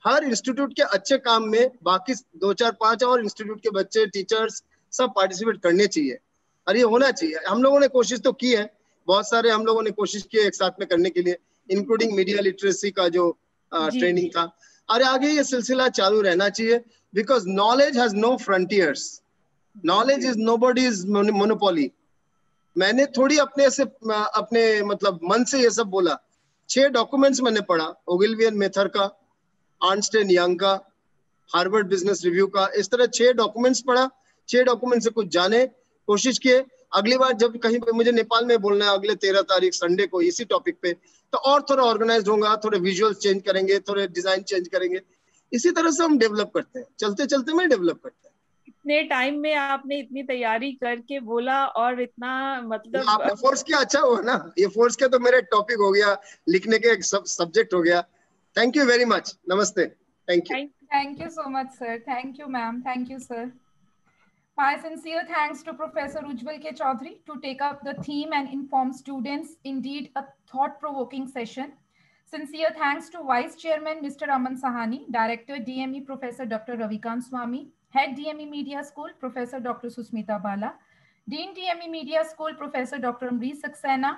Her institute के अच्छे काम में बाकी 2, 4, 5 और इंस्टीट्यूट के बच्चे, टीचर्स सब पार्टिसिपेट करने चाहिए और ये होना चाहिए. हम लोगों ने कोशिश तो की है, बहुत सारे हम लोगों ने कोशिश की है एक साथ में करने के लिए, इंक्लूडिंग मीडिया लिटरेसी का जो ट्रेनिंग था. और आगे ये सिलसिला चालू रहना चाहिए because knowledge has no frontiers. Knowledge is nobody's monopoly. मैंने थोड़ी अपने मतलब मन से ये सब बोला. 6 डॉक्यूमेंट्स मैंने पढ़ा, ओगिलवी एंड मेथर का, अर्नस्ट एंड यंग का, हार्वर्ड बिजनेस रिव्यू का, इस तरह 6 डॉक्यूमेंट्स पढ़ा. 6 डॉक्यूमेंट से कुछ जाने कोशिश किए. अगली बार जब कहीं पे मुझे नेपाल में बोलना है अगले 13 तारीख संडे को इसी टॉपिक पे, तो और थोड़ा ऑर्गेनाइज होगा, थोड़े विजुअल्स चेंज करेंगे, थोड़े डिजाइन चेंज करेंगे. इसी तरह से हम डेवलप करते हैं, चलते चलते में डेवलप करते हैं.
इतने टाइम में आपने इतनी तैयारी करके बोला और इतना मतलब
आपने फोर्स किया, अच्छा हुआ ना. ये फोर्स किया तो मेरा टॉपिक हो गया, लिखने के एक सब्जेक्ट हो गया. Thank you very much. नमस्ते. Thank you.
Thank you so much, sir. Thank you, ma'am. Thank you, sir. My sincere thanks to Professor Ujjwal K. Chaudhary to take up the theme and inform students. Indeed, a thought-provoking session. Sincere thanks to Vice Chairman Mr. Aman Sahani, Director DME Professor Dr. Ravikant Swami, Head DME Media School Professor Dr. Susmita Bala, Dean DME Media School Professor Dr. Amrish Saxena.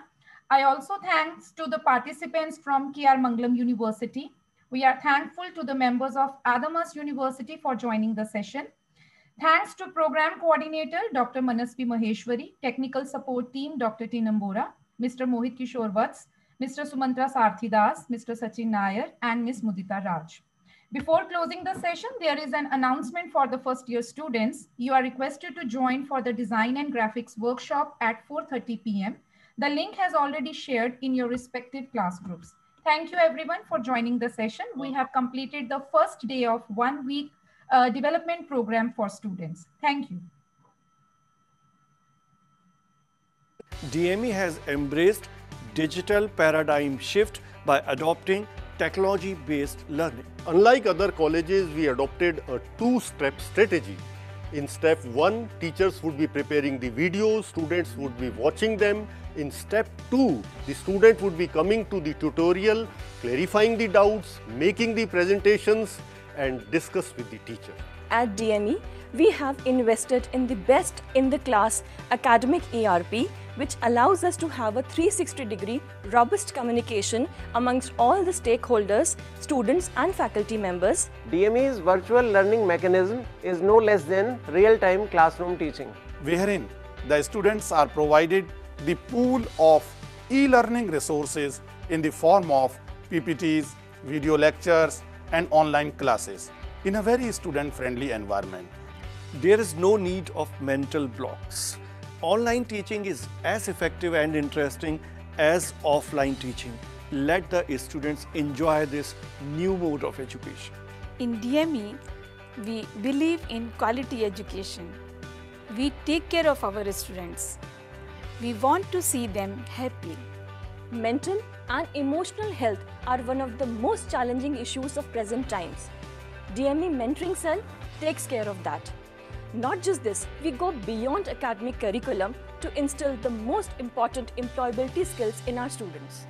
I also thanks to the participants from K.R. Mangalam University. We are thankful to the members of Adamas University for joining the session. Thanks to Program Coordinator Dr. Manasvi Maheshwari, Technical Support Team Dr. Tinambora, Mr. Mohit Kishore Vats, Mr. Sumantra Sarthidas, Mr. Sachin Nair, and Ms. Mudita Raj. Before closing the session, there is an announcement for the first year students. You are requested to join for the Design and Graphics workshop at 4:30 p.m. The link has already shared in your respective class groups. Thank you everyone for joining the session. We have completed the first day of 1 week development program for students. Thank you.
DME has embraced digital paradigm shift by adopting technology-based learning.
Unlike other colleges, we adopted a 2-step strategy. In step 1, teachers would be preparing the videos, students would be watching them. In step 2, the student would be coming to the tutorial, clarifying the doubts, making the presentations, and discuss with the teacher.
At DME, we have invested in the best in the class academic ERP, which allows us to have a 360-degree robust communication amongst all the stakeholders, students and faculty members.
DME's virtual learning mechanism is no less than real-time classroom teaching,
wherein
the students are provided the pool of e-learning resources in the form of PPTs, video lectures, and online classes in a very student-friendly environment.
There is no need of mental blocks. Online teaching is as effective and interesting as offline teaching. Let the students enjoy this new mode of education.
In DME, we believe in quality education. We take care of our students. We want to see them happy.
Mental and emotional health are one of the most challenging issues of present times. DME Mentoring Cell takes care of that. Not just this, we go beyond academic curriculum to instill the most important employability skills in our students.